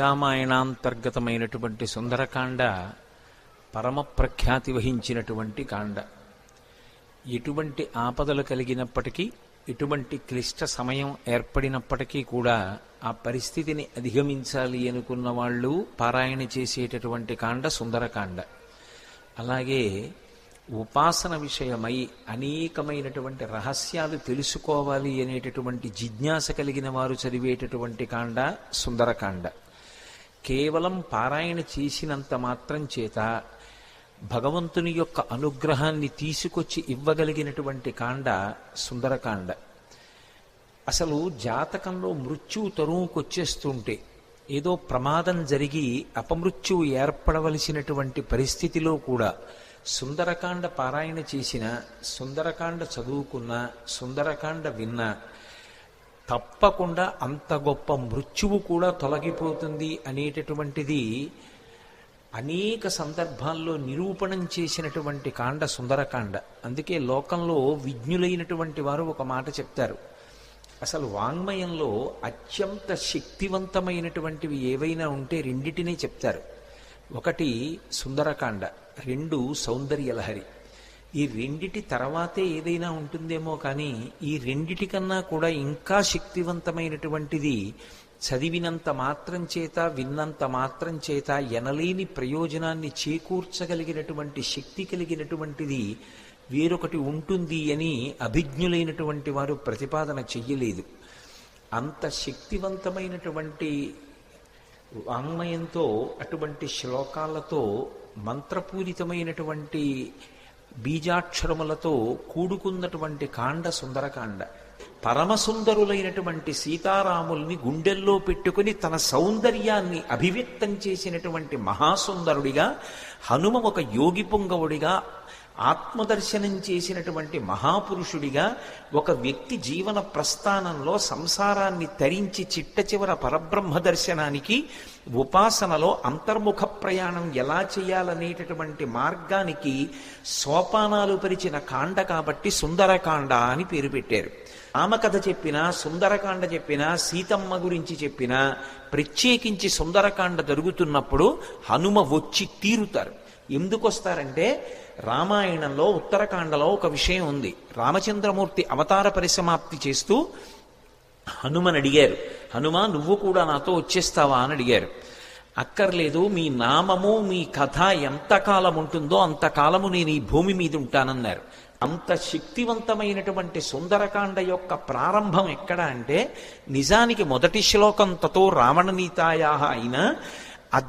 రామాయణాంతర్గతమైనటువంటి సుందరకాండ పరమ ప్రఖ్యాతి వహించినటువంటి కాండ. ఎటువంటి ఆపదలు కలిగినప్పటికీ, ఎటువంటి క్లిష్ట సమయం ఏర్పడినప్పటికీ కూడా ఆ పరిస్థితిని అధిగమించాలి అనుకున్న వాళ్ళు పారాయణ చేసేటటువంటి కాండ సుందరకాండ. అలాగే ఉపాసన విషయమై అనేకమైనటువంటి రహస్యాలు తెలుసుకోవాలి అనేటటువంటి జిజ్ఞాస కలిగిన వారు చదివేటటువంటి కాండ సుందరకాండ. కేవలం పారాయణ చేసినంత మాత్రం చేత భగవంతుని యొక్క అనుగ్రహాన్ని తీసుకొచ్చి ఇవ్వగలిగినటువంటి కాండ సుందరకాండ. అసలు జాతకంలో మృత్యువు తరువుకొచ్చేస్తుంటే, ఏదో ప్రమాదం జరిగి అపమృత్యువు ఏర్పడవలసినటువంటి పరిస్థితిలో కూడా సుందరకాండ పారాయణ చేసిన, సుందరకాండ చదువుకున్న, సుందరకాండ విన్న తప్పకుండా అంత గొప్ప మృత్యువు కూడా తొలగిపోతుంది అనేటటువంటిది అనేక సందర్భాల్లో నిరూపణం చేసినటువంటి కాండ సుందరకాండ. అందుకే లోకంలో విజ్ఞులైనటువంటి వారు ఒక మాట చెప్తారు. అసలు వాంగ్మయంలో అత్యంత శక్తివంతమైనటువంటివి ఏవైనా ఉంటే రెండిటినే చెప్తారు. ఒకటి సుందరకాండ, రెండు సౌందర్యలహరి. ఈ రెండిటి తర్వాతే ఏదైనా ఉంటుందేమో కానీ ఈ రెండిటికన్నా కూడా ఇంకా శక్తివంతమైనటువంటిది, చదివినంత మాత్రం చేత, విన్నంత మాత్రం చేత ఎనలేని ప్రయోజనాన్ని చేకూర్చగలిగినటువంటి శక్తి కలిగినటువంటిది వేరొకటి ఉంటుంది అని అభిజ్ఞులైనటువంటి వారు ప్రతిపాదన చెయ్యలేదు. అంత శక్తివంతమైనటువంటి వాంగ్మయంతో, అటువంటి శ్లోకాలతో, మంత్రపూరితమైనటువంటి బీజాక్షరములతో కూడుకున్నటువంటి కాండ సుందరకాండ. పరమసుందరులైనటువంటి సీతారాముల్ని గుండెల్లో పెట్టుకుని తన సౌందర్యాన్ని అభివ్యక్తం చేసినటువంటి మహాసుందరుడిగా, హనుమ ఒక యోగి పొంగవుడిగా, ఆత్మదర్శనం చేసినటువంటి మహాపురుషుడిగా, ఒక వ్యక్తి జీవన ప్రస్థానంలో సంసారాన్ని తరించి చిట్ట చివర పరబ్రహ్మ దర్శనానికి, ఉపాసనలో అంతర్ముఖ ప్రయాణం ఎలా చేయాలనేటటువంటి మార్గానికి సోపానాలు పరిచిన కాండ కాబట్టి సుందరకాండ అని పేరు పెట్టారు. రామకథ చెప్పినా, సుందరకాండ చెప్పినా, సీతమ్మ గురించి చెప్పినా, ప్రత్యేకించి సుందరకాండ జరుగుతున్నప్పుడు హనుమ వచ్చి తీరుతారు. ఎందుకు వస్తారంటే, రామాయణంలో ఉత్తరకాండలో ఒక విషయం ఉంది. రామచంద్రమూర్తి అవతార పరిసమాప్తి చేస్తూ హనుమని అడిగారు, హనుమా నువ్వు కూడా నాతో వచ్చేస్తావా అని అడిగారు. అక్కర్లేదు, మీ నామము మీ కథ ఎంతకాలం ఉంటుందో అంతకాలము నేను ఈ భూమి మీద ఉంటానన్నారు. అంత శక్తివంతమైనటువంటి సుందరకాండ యొక్క ప్రారంభం ఎక్కడ అంటే, నిజానికి మొదటి శ్లోకం తతో రావణనీతాయా అయినా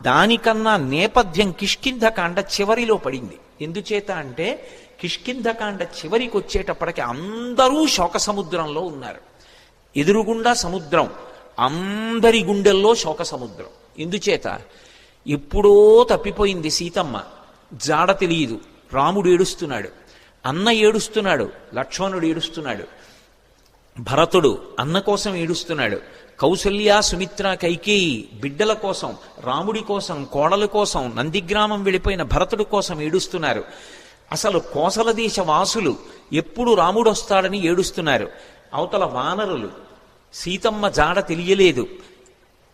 దానికన్నా నేపథ్యం కిష్కింధకాండ చివరిలో పడింది. ఎందుచేత అంటే, కిష్కింధకాండ చివరికి వచ్చేటప్పటికి అందరూ శోక సముద్రంలో ఉన్నారు. ఎదురుగుండా సముద్రం, అందరి గుండెల్లో శోక సముద్రం. ఎందుచేత, ఎప్పుడో తప్పిపోయింది సీతమ్మ, జాడ తెలియదు. రాముడు ఏడుస్తున్నాడు, అన్న ఏడుస్తున్నాడు, లక్ష్మణుడు ఏడుస్తున్నాడు, భరతుడు అన్న కోసం ఏడుస్తున్నాడు, కౌసల్య సుమిత్ర కైకేయి బిడ్డల కోసం, రాముడి కోసం, కోడల కోసం, నందిగ్రామం వెళ్ళిపోయిన భరతుడి కోసం ఏడుస్తున్నారు. అసలు కోసల దేశ వాసులు ఎప్పుడు రాముడు వస్తాడని ఏడుస్తున్నారు. అవతల వానరులు సీతమ్మ జాడ తెలియలేదు.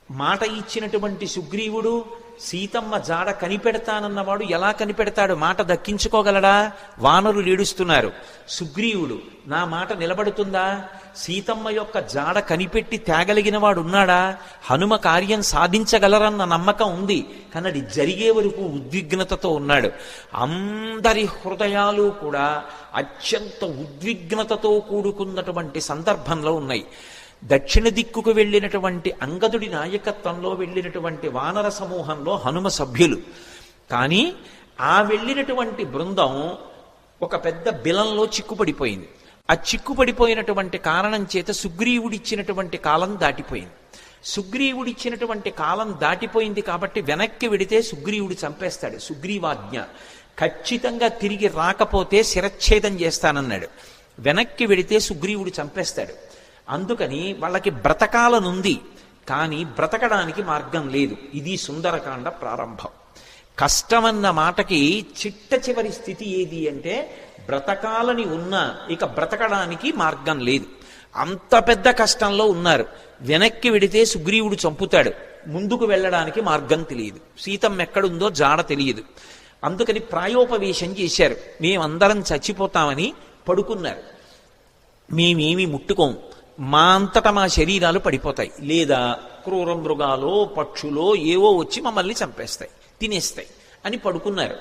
మాట ఇచ్చినటువంటి సుగ్రీవుడు సీతమ్మ జాడ కనిపెడతానన్నవాడు ఎలా కనిపెడతాడు? మాట దక్కించుకోగలడా? వానరులు ఏడుస్తున్నారు. సుగ్రీవుడు నా మాట నిలబడుతుందా? సీతమ్మ యొక్క జాడ కనిపెట్టి తేగలిగిన వాడు ఉన్నాడా? హనుమ కార్యం సాధించగలరన్న నమ్మకం ఉంది, కానీ అది జరిగే వరకు ఉద్విగ్నతతో ఉన్నాడు. అందరి హృదయాలు కూడా అత్యంత ఉద్విగ్నతతో కూడుకున్నటువంటి సందర్భంలో ఉన్నాయి. దక్షిణ దిక్కుకు వెళ్ళినటువంటి అంగదుడి నాయకత్వంలో వెళ్ళినటువంటి వానర సమూహంలో హనుమ సభ్యులు. కానీ ఆ వెళ్ళినటువంటి బృందం ఒక పెద్ద బిలంలో చిక్కుపడిపోయింది. ఆ చిక్కుపడిపోయినటువంటి కారణం చేత సుగ్రీవుడిచ్చినటువంటి కాలం దాటిపోయింది. సుగ్రీవుడిచ్చినటువంటి కాలం దాటిపోయింది కాబట్టి వెనక్కి వెడితే సుగ్రీవుడు చంపేస్తాడు. సుగ్రీవాజ్ఞ ఖచ్చితంగా తిరిగి రాకపోతే శిరచ్ఛేదం చేస్తానన్నాడు. వెనక్కి వెడితే సుగ్రీవుడు చంపేస్తాడు. అందుకని వాళ్ళకి బ్రతకాలనుంది, కానీ బ్రతకడానికి మార్గం లేదు. ఇది సుందరకాండ ప్రారంభం. కష్టమన్న మాటకి చిట్ట చివరి స్థితి ఏది అంటే, బ్రతకాలని ఉన్నా ఇక బ్రతకడానికి మార్గం లేదు. అంత పెద్ద కష్టంలో ఉన్నారు. వెనక్కి వెడితే సుగ్రీవుడు చంపుతాడు, ముందుకు వెళ్ళడానికి మార్గం తెలియదు, సీతమ్మ ఎక్కడుందో జాడ తెలియదు. అందుకని ప్రాయోపవేశం చేశారు. మేమందరం చచ్చిపోతామని పడుకున్నారు. మేమేమి ముట్టుకోం, మా అంతటా మా శరీరాలు పడిపోతాయి, లేదా క్రూర మృగాలో పక్షులో ఏవో వచ్చి మమ్మల్ని చంపేస్తాయి, తినేస్తాయి అని పడుకున్నారు.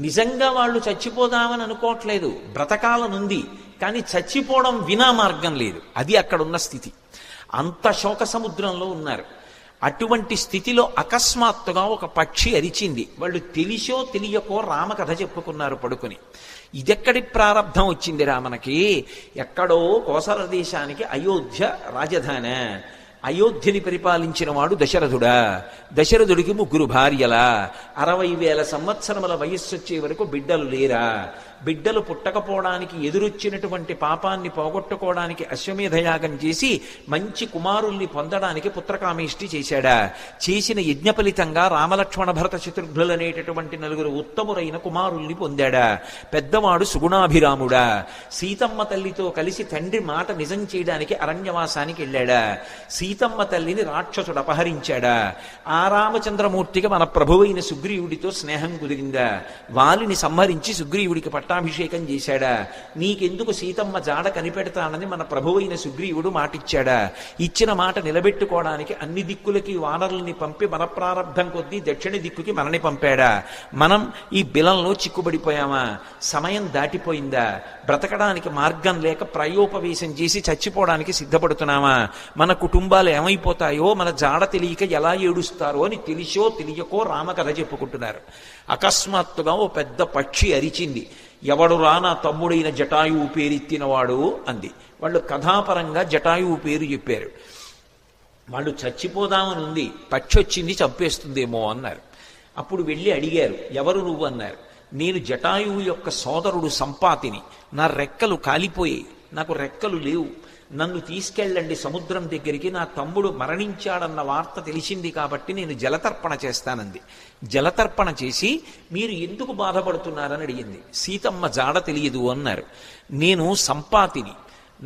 నిజంగా వాళ్ళు చచ్చిపోదామని అనుకోవట్లేదు, బ్రతకాలనుంది, కానీ చచ్చిపోవడం వినా మార్గం లేదు. అది అక్కడున్న స్థితి. అంత శోక సముద్రంలో ఉన్నారు. అటువంటి స్థితిలో అకస్మాత్తుగా ఒక పక్షి అరిచింది. వాళ్ళు తెలిసో తెలియకో రామకథ చెప్పుకున్నారు పడుకుని. ఇదెక్కడి ప్రారంధం వచ్చిందిరా మనకి? ఎక్కడో కోసల దేశానికి అయోధ్య రాజధాని. అయోధ్యని పరిపాలించిన వాడు దశరథుడా? దశరథుడికి 3 భార్యలా? 60,000 సంవత్సరముల వయస్సు వచ్చే వరకు బిడ్డలు లేరా? బిడ్డలు పుట్టకపోవడానికి ఎదురొచ్చినటువంటి పాపాన్ని పోగొట్టుకోవడానికి అశ్వమేధయాగం చేసి మంచి కుమారుల్ని పొందడానికి పుత్రకామేష్టి చేశాడా? చేసిన యజ్ఞ ఫలితంగా రామలక్ష్మణ భరత శత్రుఘ్నులనేటటువంటి 4 ఉత్తమురైన కుమారుల్ని పొందాడా? పెద్దవాడు సుగుణాభిరాముడా? సీతమ్మ తల్లితో కలిసి తండ్రి మాట నిజం చేయడానికి అరణ్యవాసానికి వెళ్ళాడా? సీతమ్మ తల్లిని రాక్షసుడు అపహరించాడా? ఆ రామచంద్రమూర్తికి మన ప్రభువైన సుగ్రీవుడితో స్నేహం కుదిరిందా? వాలిని సంహరించి సుగ్రీవుడికి పట్టాభిషేకం చేశాడా? నీకెందుకు సీతమ్మ జాడ కనిపెడతానని మన ప్రభువైన సుగ్రీవుడు మాటిచ్చాడా? ఇచ్చిన మాట నిలబెట్టుకోవడానికి అన్ని దిక్కులకి వానరుల్ని పంపి మన ప్రారంధం కొద్దీ దక్షిణ దిక్కుకి మనని పంపాడా? మనం ఈ బిలంలో చిక్కుబడిపోయామా? సమయం దాటిపోయిందా? బ్రతకడానికి మార్గం లేక ప్రాయోపవేశం చేసి చచ్చిపోవడానికి సిద్ధపడుతున్నామా? మన కుటుంబాలు ఏమైపోతాయో, మన జాడ తెలియక ఎలా ఏడుస్తారో అని తెలిసో తెలియకో రామకథ చెప్పుకుంటున్నారు. అకస్మాత్తుగా ఓ పెద్ద పక్షి అరిచింది. ఎవడురా నా తమ్ముడైన జటాయువు పేరెత్తినవాడు అంది. వాళ్ళు కథాపరంగా జటాయువు పేరు చెప్పారు. వాళ్ళు చచ్చిపోదామని ఉంది, పక్షి వచ్చింది చంపేస్తుందేమో అన్నారు. అప్పుడు వెళ్ళి అడిగారు, ఎవరు నువ్వు అన్నారు. నేను జటాయువు యొక్క సోదరుడు సంపాతిని, నా రెక్కలు కాలిపోయాయి, నాకు రెక్కలు లేవు, నన్ను తీసుకెళ్ళండి సముద్రం దగ్గరికి, నా తమ్ముడు మరణించాడన్న వార్త తెలిసింది కాబట్టి నేను జలతర్పణ చేస్తానంది. జలతర్పణ చేసి మీరు ఎందుకు బాధపడుతున్నారని అడిగింది. సీతమ్మ జాడ తెలియదు అన్నారు. నేను సంపాతిని,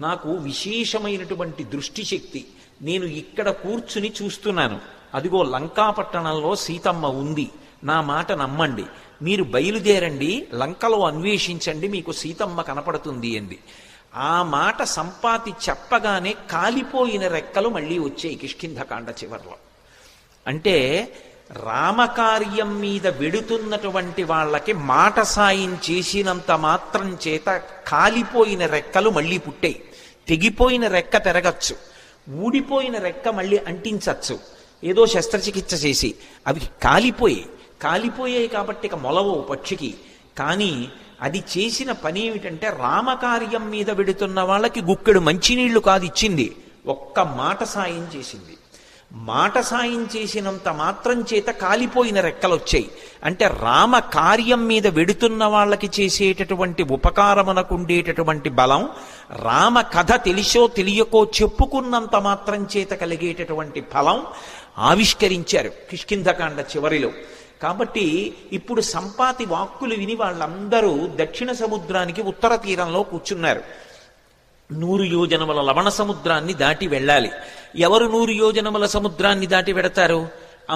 నాకు విశేషమైనటువంటి దృష్టి శక్తి, నేను ఇక్కడ కూర్చుని చూస్తున్నాను, అదిగో లంకాపట్టణంలో సీతమ్మ ఉంది, నా మాట నమ్మండి, మీరు బయలుదేరండి, లంకలో అన్వేషించండి, మీకు సీతమ్మ కనపడుతుంది అంది. ఆ మాట సంపాతి చెప్పగానే కాలిపోయిన రెక్కలు మళ్ళీ వచ్చాయి కిష్కింధకాండ చివర్లో. అంటే రామకార్యం మీద వెడుతున్నటువంటి వాళ్ళకి మాట సాయం చేసినంత మాత్రం చేత కాలిపోయిన రెక్కలు మళ్ళీ పుట్టాయి. తెగిపోయిన రెక్క పెరగచ్చు, ఊడిపోయిన రెక్క మళ్ళీ అంటించచ్చు, ఏదో శస్త్రచికిత్స చేసి. అవి కాలిపోయాయి కాబట్టి ఇక మొలవో పక్షికి. కానీ అది చేసిన పని ఏమిటంటే రామకార్యం మీద వెడుతున్న వాళ్ళకి గుక్కెడు మంచినీళ్లు కాదు ఇచ్చింది, ఒక్క మాట సాయం చేసింది. మాట సాయం చేసినంత మాత్రం చేత కాలిపోయిన రెక్కలు వచ్చాయి. అంటే రామ కార్యం మీద వెడుతున్న వాళ్ళకి చేసేటటువంటి ఉపకారమునకు ఉండేటటువంటి బలం, రామ కథ తెలిసో తెలియకో చెప్పుకున్నంత మాత్రం చేత కలిగేటటువంటి ఫలం ఆవిష్కరించారు కిష్కింధకాండ చివరిలో. కాబట్టి ఇప్పుడు సంపాతి వాక్కులు విని వాళ్ళందరూ దక్షిణ సముద్రానికి ఉత్తర తీరంలో కూర్చున్నారు. 100 యోజనముల లవణ సముద్రాన్ని దాటి వెళ్ళాలి. ఎవరు 100 యోజనముల సముద్రాన్ని దాటి వెడతారు?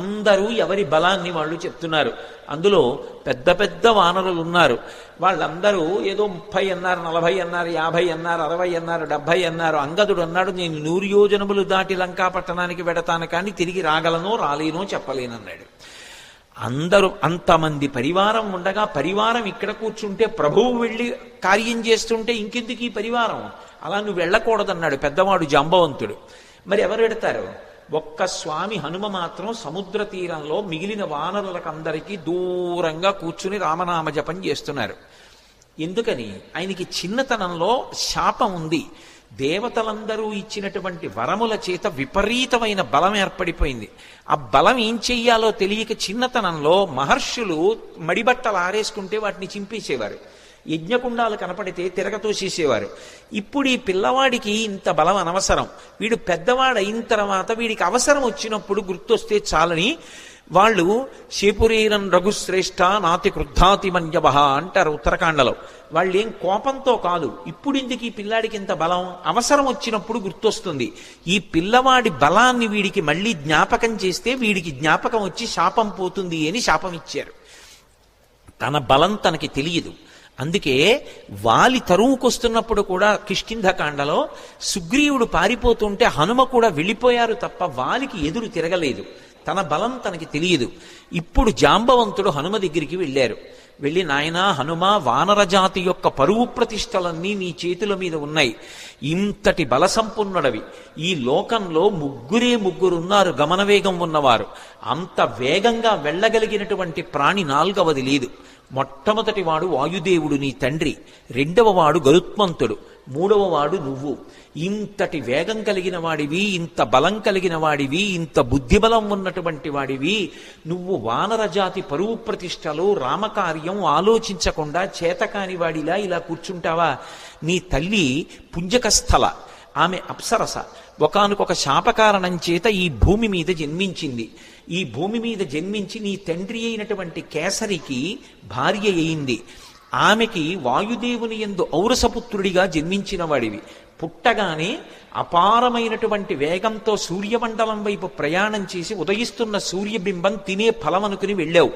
అందరూ ఎవరి బలాన్ని వాళ్ళు చెప్తున్నారు. అందులో పెద్ద పెద్ద వానరులు ఉన్నారు. వాళ్ళందరూ ఏదో 30 అన్నారు, 40 అన్నారు, 50 అన్నారు, 60 అన్నారు, 70 అన్నారు. అంగదుడు అన్నాడు, నేను 100 యోజనములు దాటి లంకాపట్టణానికి వెడతాను, కానీ తిరిగి రాగలనో రాలేనో చెప్పలేనన్నాడు. అందరూ అంతమంది పరివారం ఉండగా, పరివారం ఇక్కడ కూర్చుంటే ప్రభువు వెళ్ళి కార్యం చేస్తుంటే ఇంకెందుకు ఈ పరివారం, అలా నువ్వు వెళ్ళకూడదన్నాడు పెద్దవాడు జాంబవంతుడు. మరి ఎవరు వెడతారు? ఒక్క స్వామి హనుమ మాత్రం సముద్ర తీరంలో మిగిలిన వానరులకందరికీ దూరంగా కూర్చుని రామనామ జపం చేస్తున్నారు. ఎందుకని? ఆయనకి చిన్నతనంలో శాపం ఉంది. దేవతలందరూ ఇచ్చినటువంటి వరముల చేత విపరీతమైన బలం ఏర్పడిపోయింది. ఆ బలం ఏం చెయ్యాలో తెలియక చిన్నతనంలో మహర్షులు మడిబట్టలు ఆరేసుకుంటే వాటిని చింపేసేవారు, యజ్ఞకుండాలు కనపడితే తిరగతోసేసేవారు. ఇప్పుడు ఈ పిల్లవాడికి ఇంత బలం అనవసరం, వీడు పెద్దవాడు అయిన తర్వాత వీడికి అవసరం వచ్చినప్పుడు గుర్తొస్తే చాలని వాళ్ళు శేపురీరం రఘుశ్రేష్ఠ నాతి క్రుద్ధాతి మన్యవ అంటారు ఉత్తరాఖండలో. వాళ్ళు ఏం కోపంతో కాదు, ఇప్పుడు ఇందుకు ఈ పిల్లాడికి ఇంత బలం, అవసరం వచ్చినప్పుడు గుర్తొస్తుంది. ఈ పిల్లవాడి బలాన్ని వీడికి మళ్ళీ జ్ఞాపకం చేస్తే వీడికి జ్ఞాపకం వచ్చి శాపం పోతుంది అని శాపం ఇచ్చారు. తన బలం తనకి తెలియదు. అందుకే వాలి తరువుకొస్తున్నప్పుడు కూడా కిష్కింధకాండలో సుగ్రీవుడు పారిపోతుంటే హనుమ కూడా వెళ్ళిపోయారు తప్ప వాలికి ఎదురు తిరగలేదు. తన బలం తనకి తెలియదు. ఇప్పుడు జాంబవంతుడు హనుమ దగ్గరికి వెళ్ళారు. వెళ్ళి, నాయనా హనుమ, వానరజాతి యొక్క పరువు ప్రతిష్టలన్నీ నీ చేతుల మీద ఉన్నాయి. ఇంతటి బలసంపన్నుడవి. ఈ లోకంలో ముగ్గురున్నారు గమనవేగం ఉన్నవారు. అంత వేగంగా వెళ్ళగలిగినటువంటి ప్రాణి నాల్గవది లేదు. మొట్టమొదటి వాడు వాయుదేవుడు నీ తండ్రి, రెండవ వాడు గరుత్మంతుడు, మూడవ వాడు నువ్వు. ఇంతటి వేగం కలిగిన వాడివి, ఇంత బలం కలిగిన వాడివి, ఇంత బుద్ధిబలం ఉన్నటువంటి వాడివి, నువ్వు వానరజాతి పరువు ప్రతిష్టలు రామకార్యం ఆలోచించకుండా చేతకాని వాడిలా ఇలా కూర్చుంటావా? నీ తల్లి పుంజకస్థల, ఆమె అప్సరస. ఒకానొక శాపకారణం చేత ఈ భూమి మీద జన్మించింది. ఈ భూమి మీద జన్మించి నీ తండ్రి అయినటువంటి కేసరికి భార్య అయింది. ఆమెకి వాయుదేవుని యందు ఔరసపుత్రుడిగా జన్మించిన వాడివి. పుట్టగానే అపారమైనటువంటి వేగంతో సూర్యమండలం వైపు ప్రయాణం చేసి ఉదయిస్తున్న సూర్యబింబం తినే ఫలం అనుకుని వెళ్ళావు.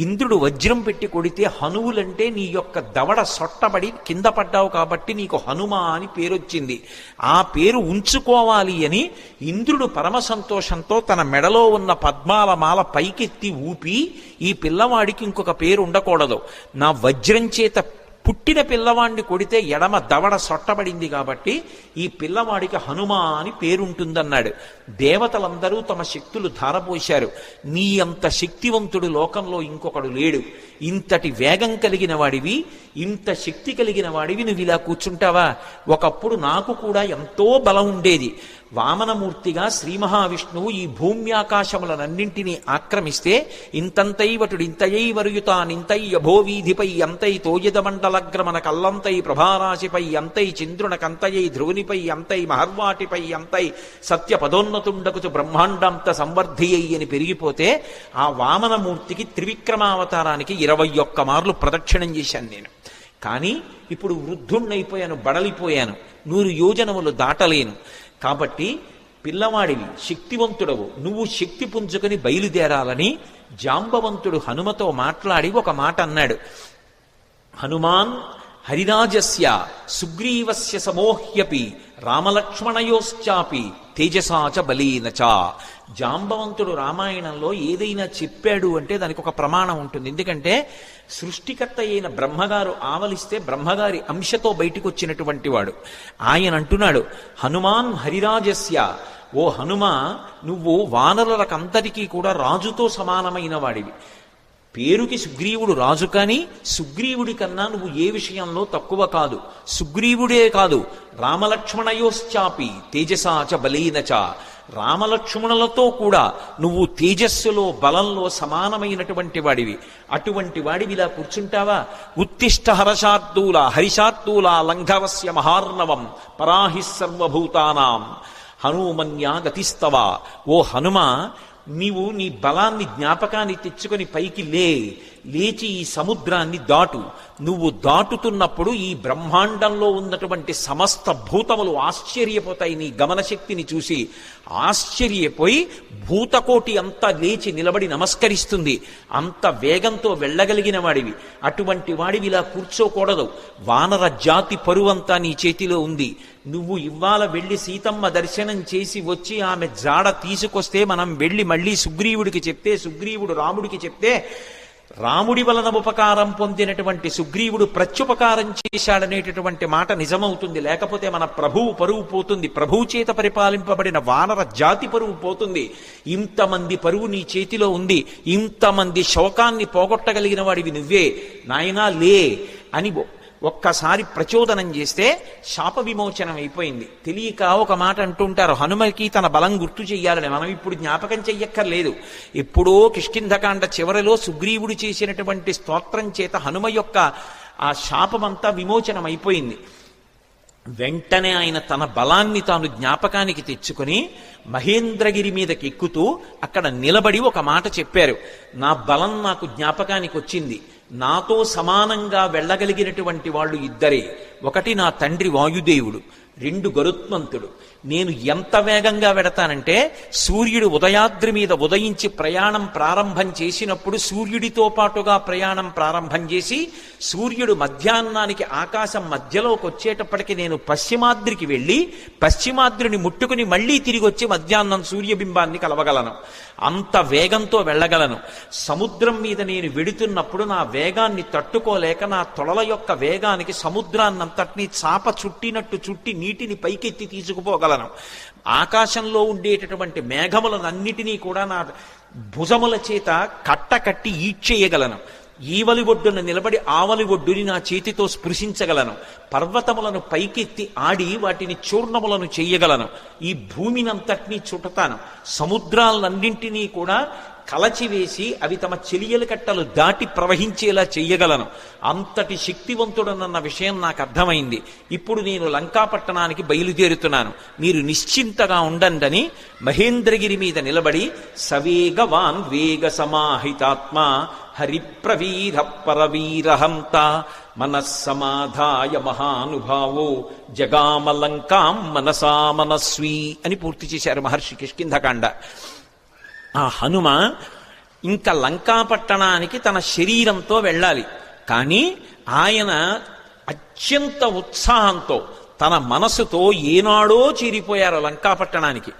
ఇంద్రుడు వజ్రం పెట్టి కొడితే హనువులంటే నీ యొక్క దవడ సొట్టబడి కింద పడ్డావు కాబట్టి నీకు హనుమ అని పేరొచ్చింది. ఆ పేరు ఉంచుకోవాలి అని ఇంద్రుడు పరమ సంతోషంతో తన మెడలో ఉన్న పద్మాల మాల పైకెత్తి ఊపి, ఈ పిల్లవాడికి ఇంకొక పేరు ఉండకూడదు, నా వజ్రం చేత పుట్టిన పిల్లవాడిని కొడితే ఎడమ దవడ సొట్టబడింది కాబట్టి ఈ పిల్లవాడికి హనుమ అని పేరుంటుందన్నాడు. దేవతలందరూ తమ శక్తులు ధారపోశారు. నీ అంత శక్తివంతుడు లోకంలో ఇంకొకడు లేడు. ఇంతటి వేగం కలిగిన వాడివి, ఇంత శక్తి కలిగిన వాడివి, నువ్వు ఇలా కూర్చుంటావా? ఒకప్పుడు నాకు కూడా ఎంతో బలం ఉండేది. వామనమూర్తిగా శ్రీ మహావిష్ణువు ఈ భూమ్యాకాశములనన్నింటినీ ఆక్రమిస్తే ఇంతంతైవటుడింతయై వరుయుతానింతై యభోవీధిపై అంతై తోయదమండలగ్రమణ కల్లంతై ప్రభారాశిపై అంతై చంద్రునకంతయై ధ్రువునిపై అంతై మహర్వాటిపై అంతై సత్య పదోన్నతుండకుచు బ్రహ్మాండంత సంవర్ధియ్యి అని పెరిగిపోతే ఆ వామనమూర్తికి త్రివిక్రమావతారానికి 21 మార్లు ప్రదక్షిణం చేశాను నేను. కానీ ఇప్పుడు వృద్ధుణ్ణైపోయాను, బడలిపోయాను, 100 యోజనములు దాటలేను. కాబట్టి పిల్లవాడివి, శక్తివంతుడవు, నువ్వు శక్తి పుంజుకొని బయలుదేరాలని జాంబవంతుడు హనుమతో మాట్లాడి ఒక మాట అన్నాడు. హనుమాన్ హరిరాజస్య సుగ్రీవస్య సమోహ్యపి రామలక్ష్మణయోశ్చాపి తేజసాచ బలీనచ. జాంబవంతుడు రామాయణంలో ఏదైనా చెప్పాడు అంటే దానికి ఒక ప్రమాణం ఉంటుంది. ఎందుకంటే సృష్టికర్త అయిన బ్రహ్మగారు ఆవలిస్తే బ్రహ్మగారి అంశతో బయటికి వచ్చినటువంటి వాడు. ఆయన అంటున్నాడు, హనుమాన్ హరిరాజస్య, ఓ హనుమ, నువ్వు వానరులకంతటికీ కూడా రాజుతో సమానమైన వాడివి. పేరుకి సుగ్రీవుడు రాజు, కానీ సుగ్రీవుడి కన్నా నువ్వు ఏ విషయంలో తక్కువ కాదు. సుగ్రీవుడే కాదు, రామలక్ష్మణయోశ్చాపి తేజసాచ బలీనచ, రామలక్ష్మణులతో కూడా నువ్వు తేజస్సులో బలంలో సమానమైనటువంటి వాడివి. అటువంటి వాడివి ఇలా కూర్చుంటావా? ఉత్తిష్ట హర్షార్దూల హరిషార్దూల లంఘవస్య మహార్ణవం పరాహి సర్వభూతానాం హనుమన్యా గతిస్తవ. ఓ హనుమ, నీవు నీ బలాన్ని జ్ఞాపకాన్ని తెచ్చుకొని పైకి లేచి ఈ సముద్రాన్ని దాటు. నువ్వు దాటుతున్నప్పుడు ఈ బ్రహ్మాండంలో ఉన్నటువంటి సమస్త భూతములు ఆశ్చర్యపోతాయి నీ గమనశక్తిని చూసి. ఆశ్చర్యపోయి భూతకోటి అంతా లేచి నిలబడి నమస్కరిస్తుంది. అంత వేగంతో వెళ్ళగలిగిన వాడివి. అటువంటి వాడివి ఇలా కూర్చోకూడదు. వానర జాతి పరువంతా నీ చేతిలో ఉంది. నువ్వు ఇవాళ వెళ్ళి సీతమ్మ దర్శనం చేసి వచ్చి ఆమె జాడ తీసుకొస్తే మనం వెళ్ళి మళ్ళీ సుగ్రీవుడికి చెప్తే, సుగ్రీవుడు రాముడికి చెప్తే, రాముడి వలన ఉపకారం పొందినటువంటి సుగ్రీవుడు ప్రత్యుపకారం చేశాడనేటటువంటి మాట నిజమవుతుంది. లేకపోతే మన ప్రభువు పరువు పోతుంది. ప్రభువు చేత పరిపాలింపబడిన వానర జాతి పరువు పోతుంది. ఇంతమంది పరువు నీ చేతిలో ఉంది. ఇంతమంది శోకాన్ని పోగొట్టగలిగిన వాడివి నువ్వే. నాయనా లే అని ఒక్కసారి ప్రచోదనం చేస్తే శాప విమోచనం అయిపోయింది. తెలియక ఒక మాట అంటుంటారు, హనుమకి తన బలం గుర్తు చెయ్యాలని. మనం ఇప్పుడు జ్ఞాపకం చెయ్యక్కర్లేదు. ఎప్పుడో కిష్కింధకాండ చివరిలో సుగ్రీవుడు చేసినటువంటి స్తోత్రం చేత హనుమ యొక్క ఆ శాపమంతా విమోచనం అయిపోయింది. వెంటనే ఆయన తన బలాన్ని తాను జ్ఞాపకానికి తెచ్చుకుని మహేంద్రగిరి మీదకి ఎక్కుతూ అక్కడ నిలబడి ఒక మాట చెప్పారు. నా బలం నాకు జ్ఞాపకానికి వచ్చింది. నాతో సమానంగా వెళ్ళగలిగినటువంటి వాళ్ళు ఇద్దరే. ఒకటి నా తండ్రి వాయుదేవుడు, రెండు గరుత్మంతుడు. నేను ఎంత వేగంగా వెడతానంటే సూర్యుడు ఉదయాద్రి మీద ఉదయించి ప్రయాణం ప్రారంభం చేసినప్పుడు సూర్యుడితో పాటుగా ప్రయాణం ప్రారంభం చేసి సూర్యుడు మధ్యాహ్నానికి ఆకాశం మధ్యలోకి వచ్చేటప్పటికి నేను పశ్చిమాద్రికి వెళ్ళి పశ్చిమాద్రిని ముట్టుకుని మళ్ళీ తిరిగి వచ్చి మధ్యాహ్నం సూర్యబింబాన్ని కలవగలను. అంత వేగంతో వెళ్ళగలను. సముద్రం మీద నేను వెడుతున్నప్పుడు నా వేగాన్ని తట్టుకోలేక నా తొడల యొక్క వేగానికి సముద్రాన్నంతటినీ చాప చుట్టినట్టు చుట్టి నీటిని పైకెత్తి తీసుకుపోగలను. ఆకాశంలో ఉండేటటువంటి మేఘములనన్నిటినీ కూడా నా భుజముల చేత కట్టకట్టి ఈడ్చేయగలను. ఈవలి ఒడ్డున నిలబడి ఆవలి ఒడ్డుని నా చేతితో స్పృశించగలను. పర్వతములను పైకెత్తి ఆడి వాటిని చూర్ణములను చెయ్యగలను. ఈ భూమినంతటినీ చుట్టతాను. సముద్రాలన్నింటినీ కూడా కలచివేసి అవి తమ చెలియల కట్టలు దాటి ప్రవహించేలా చెయ్యగలను. అంతటి శక్తివంతుడనన్న విషయం నాకు అర్థమైంది. ఇప్పుడు నేను లంకాపట్టణానికి బయలుదేరుతున్నాను, మీరు నిశ్చింతగా ఉండండి మహేంద్రగిరి మీద నిలబడి సవేగవాన్ వేగ సమాహితాత్మ హరిప్రవీర పరవీరహంత మనస్సమాధాయ మహానుభావో జగామలంకాం మనసా మనస్వీ అని పూర్తి చేశారు మహర్షి కిష్కింధకాండ. ఆ హనుమ ఇంకా లంకాపట్టణానికి తన శరీరంతో వెళ్ళాలి. కానీ ఆయన అత్యంత ఉత్సాహంతో తన మనసుతో ఏనాడో చేరిపోయారు లంకాపట్టణానికి.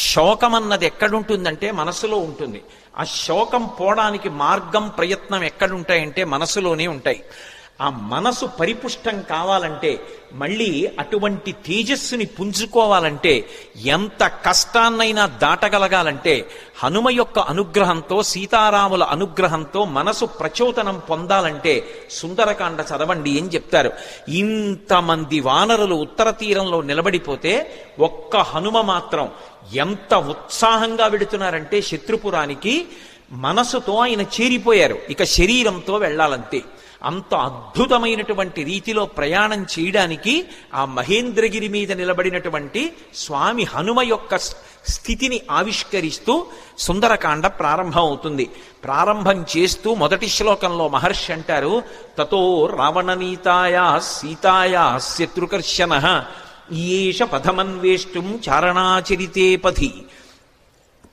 శోకం అన్నది ఎక్కడుంటుందంటే మనసులో ఉంటుంది. ఆ శోకం పోవడానికి మార్గం ప్రయత్నం ఎక్కడుంటాయంటే మనసులోనే ఉంటాయి. ఆ మనసు పరిపుష్టం కావాలంటే, మళ్ళీ అటువంటి తేజస్సుని పుంజుకోవాలంటే, ఎంత కష్టాన్నైనా దాటగలగాలంటే హనుమ యొక్క అనుగ్రహంతో, సీతారాముల అనుగ్రహంతో మనసు ప్రచోదనం పొందాలంటే సుందరకాండ చదవండి అని చెప్తారు. ఇంతమంది వానరులు ఉత్తర తీరంలో నిలబడిపోతే ఒక్క హనుమ మాత్రం ఎంత ఉత్సాహంగా వెడుతున్నారంటే శత్రుపురానికి మనసుతో ఆయన చేరిపోయారు. ఇక శరీరంతో వెళ్ళాలంతే. అంత అద్భుతమైనటువంటి రీతిలో ప్రయాణం చేయడానికి ఆ మహేంద్రగిరి మీద నిలబడినటువంటి స్వామి హనుమ యొక్క స్థితిని ఆవిష్కరిస్తూ సుందరకాండ ప్రారంభం అవుతుంది. ప్రారంభం చేస్తూ మొదటి శ్లోకంలో మహర్షి అంటారు, తతో రావణనీతాయా సీతాయా శత్రుకర్షణ ఈయేష పథమన్వేష్టం చారణాచరితే పథి.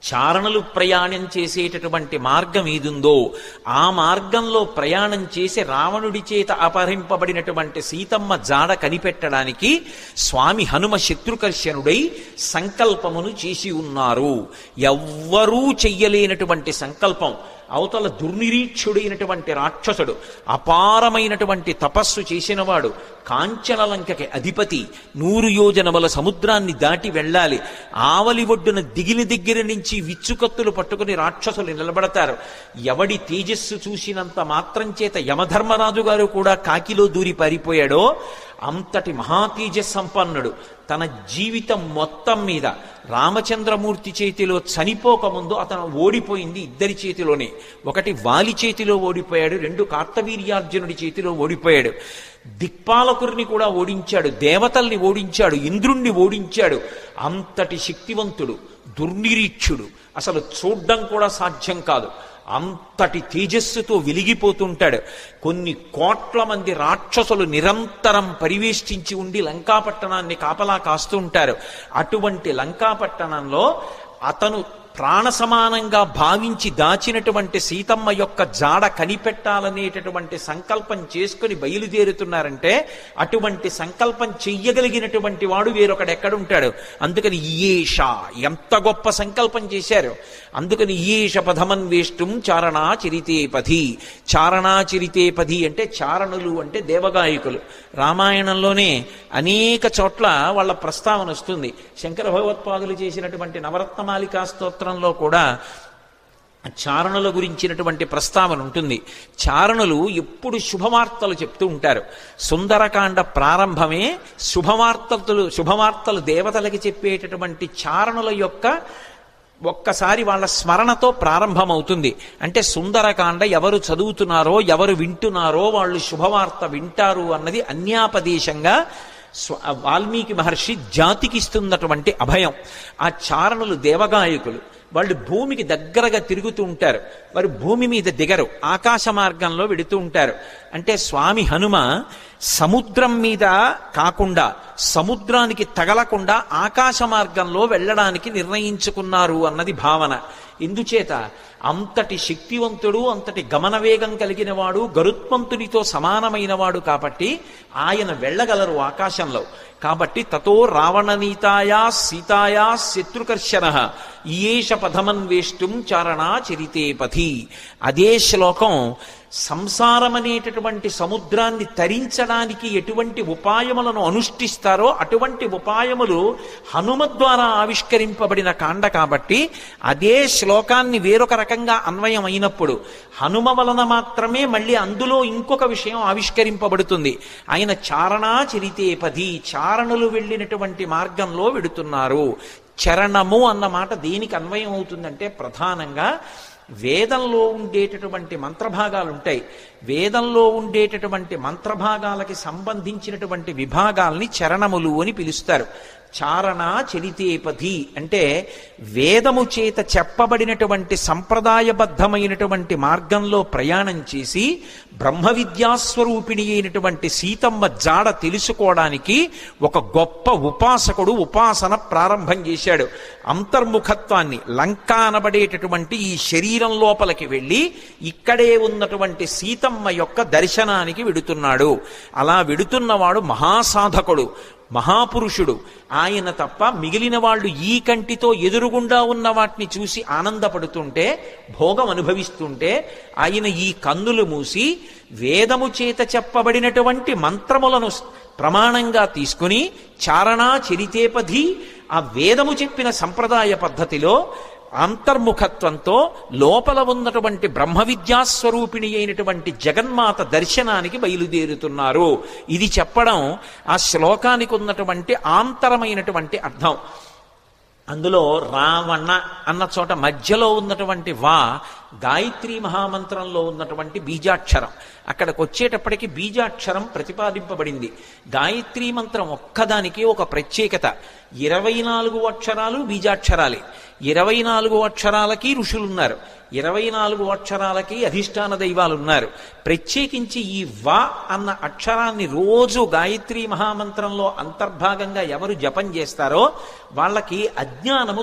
చారణలు ప్రయాణం చేసేటటువంటి మార్గం ఏదుందో ఆ మార్గంలో ప్రయాణం చేసి రావణుడి చేత అపహరింపబడినటువంటి సీతమ్మ జాడ కనిపెట్టడానికి స్వామి హనుమ శత్రుకర్షణుడై సంకల్పమును చేసి ఉన్నారు. ఎవ్వరూ చెయ్యలేనటువంటి సంకల్పం. అవతల దుర్నిరీక్షుడైనటువంటి రాక్షసుడు, అపారమైనటువంటి తపస్సు చేసినవాడు, కాంచనలంకకి అధిపతి, 100 యోజనముల సముద్రాన్ని దాటి వెళ్ళాలి. ఆవలి ఒడ్డున దిగిన దగ్గర నుంచి విచ్చుకత్తులు పట్టుకుని రాక్షసులు నిలబడతారు. ఎవడి తేజస్సు చూసినంత మాత్రం చేత యమధర్మరాజు గారు కూడా కాకిలో దూరి పారిపోయాడో అంతటి మహాతేజస్సంపన్నుడు. తన జీవితం మొత్తం మీద రామచంద్రమూర్తి చేతిలో చనిపోకముందు అతను ఓడిపోయింది ఇద్దరి చేతిలోనే. ఒకటి వాలి చేతిలో ఓడిపోయాడు, 2 కార్తవీర్యార్జునుడి చేతిలో ఓడిపోయాడు. దిక్పాలకుడిని కూడా ఓడించాడు, దేవతల్ని ఓడించాడు, ఇంద్రుణ్ణి ఓడించాడు. అంతటి శక్తివంతుడు, దుర్నిరీక్షుడు, అసలు చూడ్డం కూడా సాధ్యం కాదు. అంతటి తేజస్సుతో వెలిగిపోతుంటాడు. కొన్ని కోట్ల మంది రాక్షసులు నిరంతరం పరివేష్టించి ఉండి లంకాపట్టణాన్ని కాపలా కాస్తూ ఉంటారు. అటువంటి లంకాపట్టణంలో అతను ప్రాణ సమానంగా భావించి దాచినటువంటి సీతమ్మ యొక్క జాడ కనిపెట్టాలనేటటువంటి సంకల్పం చేసుకుని బయలుదేరుతున్నారంటే అటువంటి సంకల్పం చెయ్యగలిగినటువంటి వాడు వేరొకడెక్కడుంటాడు. అందుకని ఈయేష, ఎంత గొప్ప సంకల్పం చేశారు. అందుకని ఈయేష పథమన్వేష్టం చారణాచరితే పథి. చారణాచరితే పథి అంటే చారణులు అంటే దేవగాయకులు. రామాయణంలోనే అనేక చోట్ల వాళ్ళ ప్రస్తావన వస్తుంది. శంకర భగవత్పాదులు చేసినటువంటి నవరత్నమాలికా స్తోత్రంలో కూడా చారణుల గురించినటువంటి ప్రస్తావన ఉంటుంది. చారణులు ఎప్పుడు శుభవార్తలు చెప్తూ ఉంటారు. సుందరకాండ ప్రారంభమే శుభవార్తలు దేవతలకి చెప్పేటటువంటి చారణుల యొక్క ఒక్కసారి వాళ్ళ స్మరణతో ప్రారంభమవుతుంది. అంటే సుందరకాండ ఎవరు చదువుతున్నారో ఎవరు వింటున్నారో వాళ్ళు శుభవార్త వింటారు అన్నది అన్యాపదేశంగా వాల్మీకి మహర్షి జాతికి ఇస్తున్నటువంటి అభయం. ఆ చారణులు దేవగాయకులు, వాళ్ళు భూమికి దగ్గరగా తిరుగుతూ ఉంటారు. వారు భూమి మీద దిగరు, ఆకాశ మార్గంలో వెడుతూ ఉంటారు. అంటే స్వామి హనుమ సముద్రం మీద కాకుండా, సముద్రానికి తగలకుండా ఆకాశ మార్గంలో వెళ్ళడానికి నిర్ణయించుకున్నారు అన్నది భావన. ఎందుచేత అంతటి శక్తివంతుడు, అంతటి గమనవేగం కలిగిన వాడు, గరుత్మంతునితో సమానమైన వాడు కాబట్టి ఆయన వెళ్ళగలరు ఆకాశంలో. కాబట్టి తతో రావణనీతాయా సీతాయా శత్రుకర్షణ ఈయేష పథమన్వేష్టం చారణా చరితే పథి. అదే శ్లోకం సంసారమనేటటువంటి సముద్రాన్ని తరించడానికి ఎటువంటి ఉపాయములను అనుష్ఠిస్తారో అటువంటి ఉపాయములు హనుమ ద్వారా ఆవిష్కరింపబడిన కాండ కాబట్టి అదే శ్లోకాన్ని వేరొక రకంగా అన్వయం అయినప్పుడు హనుమ వలన మాత్రమే మళ్ళీ అందులో ఇంకొక విషయం ఆవిష్కరింపబడుతుంది. ఆయన చారణా చరితే పది, చారణులు వెళ్ళినటువంటి మార్గంలో వెడుతున్నారు. చరణము అన్న మాట దేనికి అన్వయం అవుతుందంటే ప్రధానంగా వేదంలో ఉండేటటువంటి మంత్రభాగాలు ఉంటాయి. వేదంలో ఉండేటటువంటి మంత్రభాగాలకి సంబంధించినటువంటి విభాగాల్ని చరణములు అని పిలుస్తారు. చారణ చరితేపథి అంటే వేదము చేత చెప్పబడినటువంటి సంప్రదాయబద్ధమైనటువంటి మార్గంలో ప్రయాణం చేసి బ్రహ్మ విద్యాస్వరూపిణి అయినటువంటి సీతమ్మ జాడ తెలుసుకోవడానికి ఒక గొప్ప ఉపాసకుడు ఉపాసన ప్రారంభం చేశాడు. అంతర్ముఖత్వాన్ని, లంక అనబడేటటువంటి ఈ శరీరం లోపలికి వెళ్ళి ఇక్కడే ఉన్నటువంటి సీతమ్మ యొక్క దర్శనానికి వెడుతున్నాడు. అలా వెడుతున్నవాడు మహాసాధకుడు, మహాపురుషుడు. ఆయన తప్ప మిగిలిన వాళ్ళు ఈ కంటితో ఎదురుగుండా ఉన్న వాటిని చూసి ఆనందపడుతుంటే, భోగం అనుభవిస్తుంటే, ఆయన ఈ కన్నులు మూసి వేదము చేత చెప్పబడినటువంటి మంత్రములను ప్రమాణంగా తీసుకుని చారణా చరితేపథి, ఆ వేదము చెప్పిన సంప్రదాయ పద్ధతిలో అంతర్ముఖత్వంతో లోపల ఉన్నటువంటి బ్రహ్మ విద్యాస్వరూపిణి అయినటువంటి జగన్మాత దర్శనానికి బయలుదేరుతున్నారు. ఇది చెప్పడం ఆ శ్లోకానికి ఉన్నటువంటి ఆంతరమైనటువంటి అర్థం. అందులో రావణ అన్న చోట మధ్యలో ఉన్నటువంటి వా గాయత్రీ మహామంత్రంలో ఉన్నటువంటి బీజాక్షరం. అక్కడికి వచ్చేటప్పటికి బీజాక్షరం ప్రతిపాదింపబడింది. గాయత్రీ మంత్రం ఒక్కదానికి ఒక ప్రత్యేకత. 24 అక్షరాలు బీజాక్షరాలే. 24 అక్షరాలకి ఋషులున్నారు, 24 అక్షరాలకి అధిష్టాన దైవాలు ఉన్నారు. ప్రత్యేకించి ఈ వా అన్న అక్షరాన్ని రోజు గాయత్రీ మహామంత్రంలో అంతర్భాగంగా ఎవరు జపం చేస్తారో వాళ్ళకి అజ్ఞానము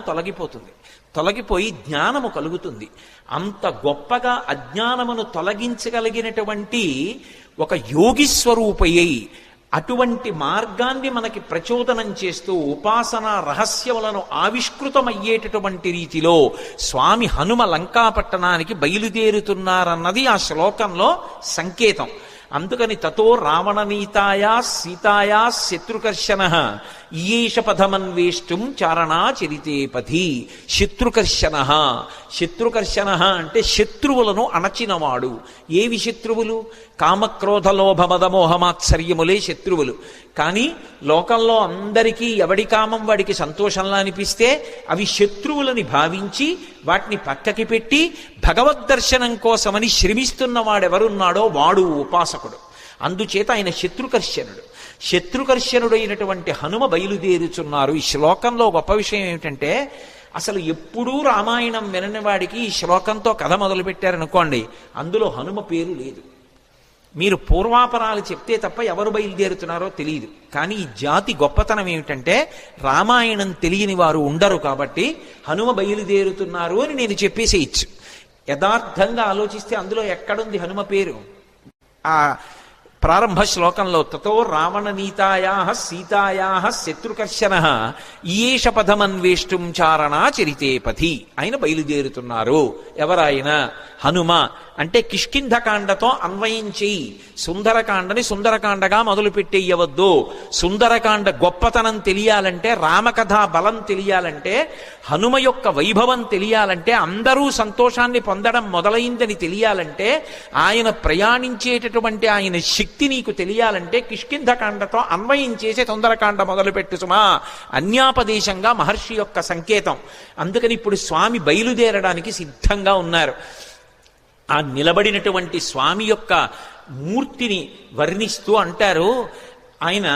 తొలగిపోయి జ్ఞానము కలుగుతుంది. అంత గొప్పగా అజ్ఞానమును తొలగించగలిగినటువంటి ఒక యోగి స్వరూపయ్యి అటువంటి మార్గాన్ని మనకి ప్రచోదనం చేస్తూ ఉపాసనా రహస్యములను ఆవిష్కృతమయ్యేటటువంటి రీతిలో స్వామి హనుమ లంకాపట్టణానికి బయలుదేరుతున్నారన్నది ఆ శ్లోకంలో సంకేతం. అందుకని తతో రావణనీతాయా సీతాయా శత్రుకర్షణ ఈయేష పథమన్వేష్టం చారణా చరితేపథి. శత్రుకర్షణ అంటే శత్రువులను అణచినవాడు. ఏవి శత్రువులు? కామక్రోధ లోభ మద మోహమాత్సర్యములే శత్రువులు. కానీ లోకంలో అందరికీ ఎవడి కామం వాడికి సంతోషంలా అనిపిస్తే అవి శత్రువులని భావించి వాటిని పక్కకి పెట్టి భగవద్దర్శనం కోసమని శ్రమిస్తున్నవాడెవరున్నాడో వాడు ఉపాసకుడు. అందుచేత ఆయన శత్రుకర్షణుడైనటువంటి హనుమ బయలుదేరుచున్నారు. ఈ శ్లోకంలో గొప్ప విషయం ఏమిటంటే అసలు ఎప్పుడూ రామాయణం వినని వాడికి ఈ శ్లోకంతో కథ మొదలుపెట్టారనుకోండి, అందులో హనుమ పేరు లేదు. మీరు పూర్వాపరాలు చెప్తే తప్ప ఎవరు బయలుదేరుతున్నారో తెలియదు. కానీ ఈ జాతి గొప్పతనం ఏమిటంటే రామాయణం తెలియని వారు ఉండరు కాబట్టి హనుమ బయలుదేరుతున్నారు అని నేను చెప్పేసేయచ్చు. యథార్థంగా ఆలోచిస్తే అందులో ఎక్కడుంది హనుమ పేరు? ఆ ప్రారంభ శ్లోకంలో తతో రావణనీతాయా సీతాయా శత్రుకర్షణ ఈయేష పథమన్వేష్టం చారణా చరితేపథి. ఆయన బయలుదేరుతున్నారు. ఎవరాయన? హనుమ. అంటే కిష్కింధకాండతో అన్వయం చేయి. సుందరకాండని సుందరకాండగా మొదలు పెట్టేయవద్దు. సుందరకాండ గొప్పతనం తెలియాలంటే, రామకథా బలం తెలియాలంటే, హనుమ యొక్క వైభవం తెలియాలంటే, అందరూ సంతోషాన్ని పొందడం మొదలైందని తెలియాలంటే, ఆయన ప్రయాణించేటటువంటి ఆయన శక్తి నీకు తెలియాలంటే కిష్కింధకాండతో అన్వయం చేసే సుందరకాండ మొదలుపెట్టు సుమా. అన్యాపదేశంగా మహర్షి యొక్క సంకేతం. అందుకని ఇప్పుడు స్వామి బయలుదేరడానికి సిద్ధంగా ఉన్నారు. ఆ నిలబడినటువంటి స్వామి యొక్క మూర్తిని వర్ణిస్తూ అంటారు, ఆయన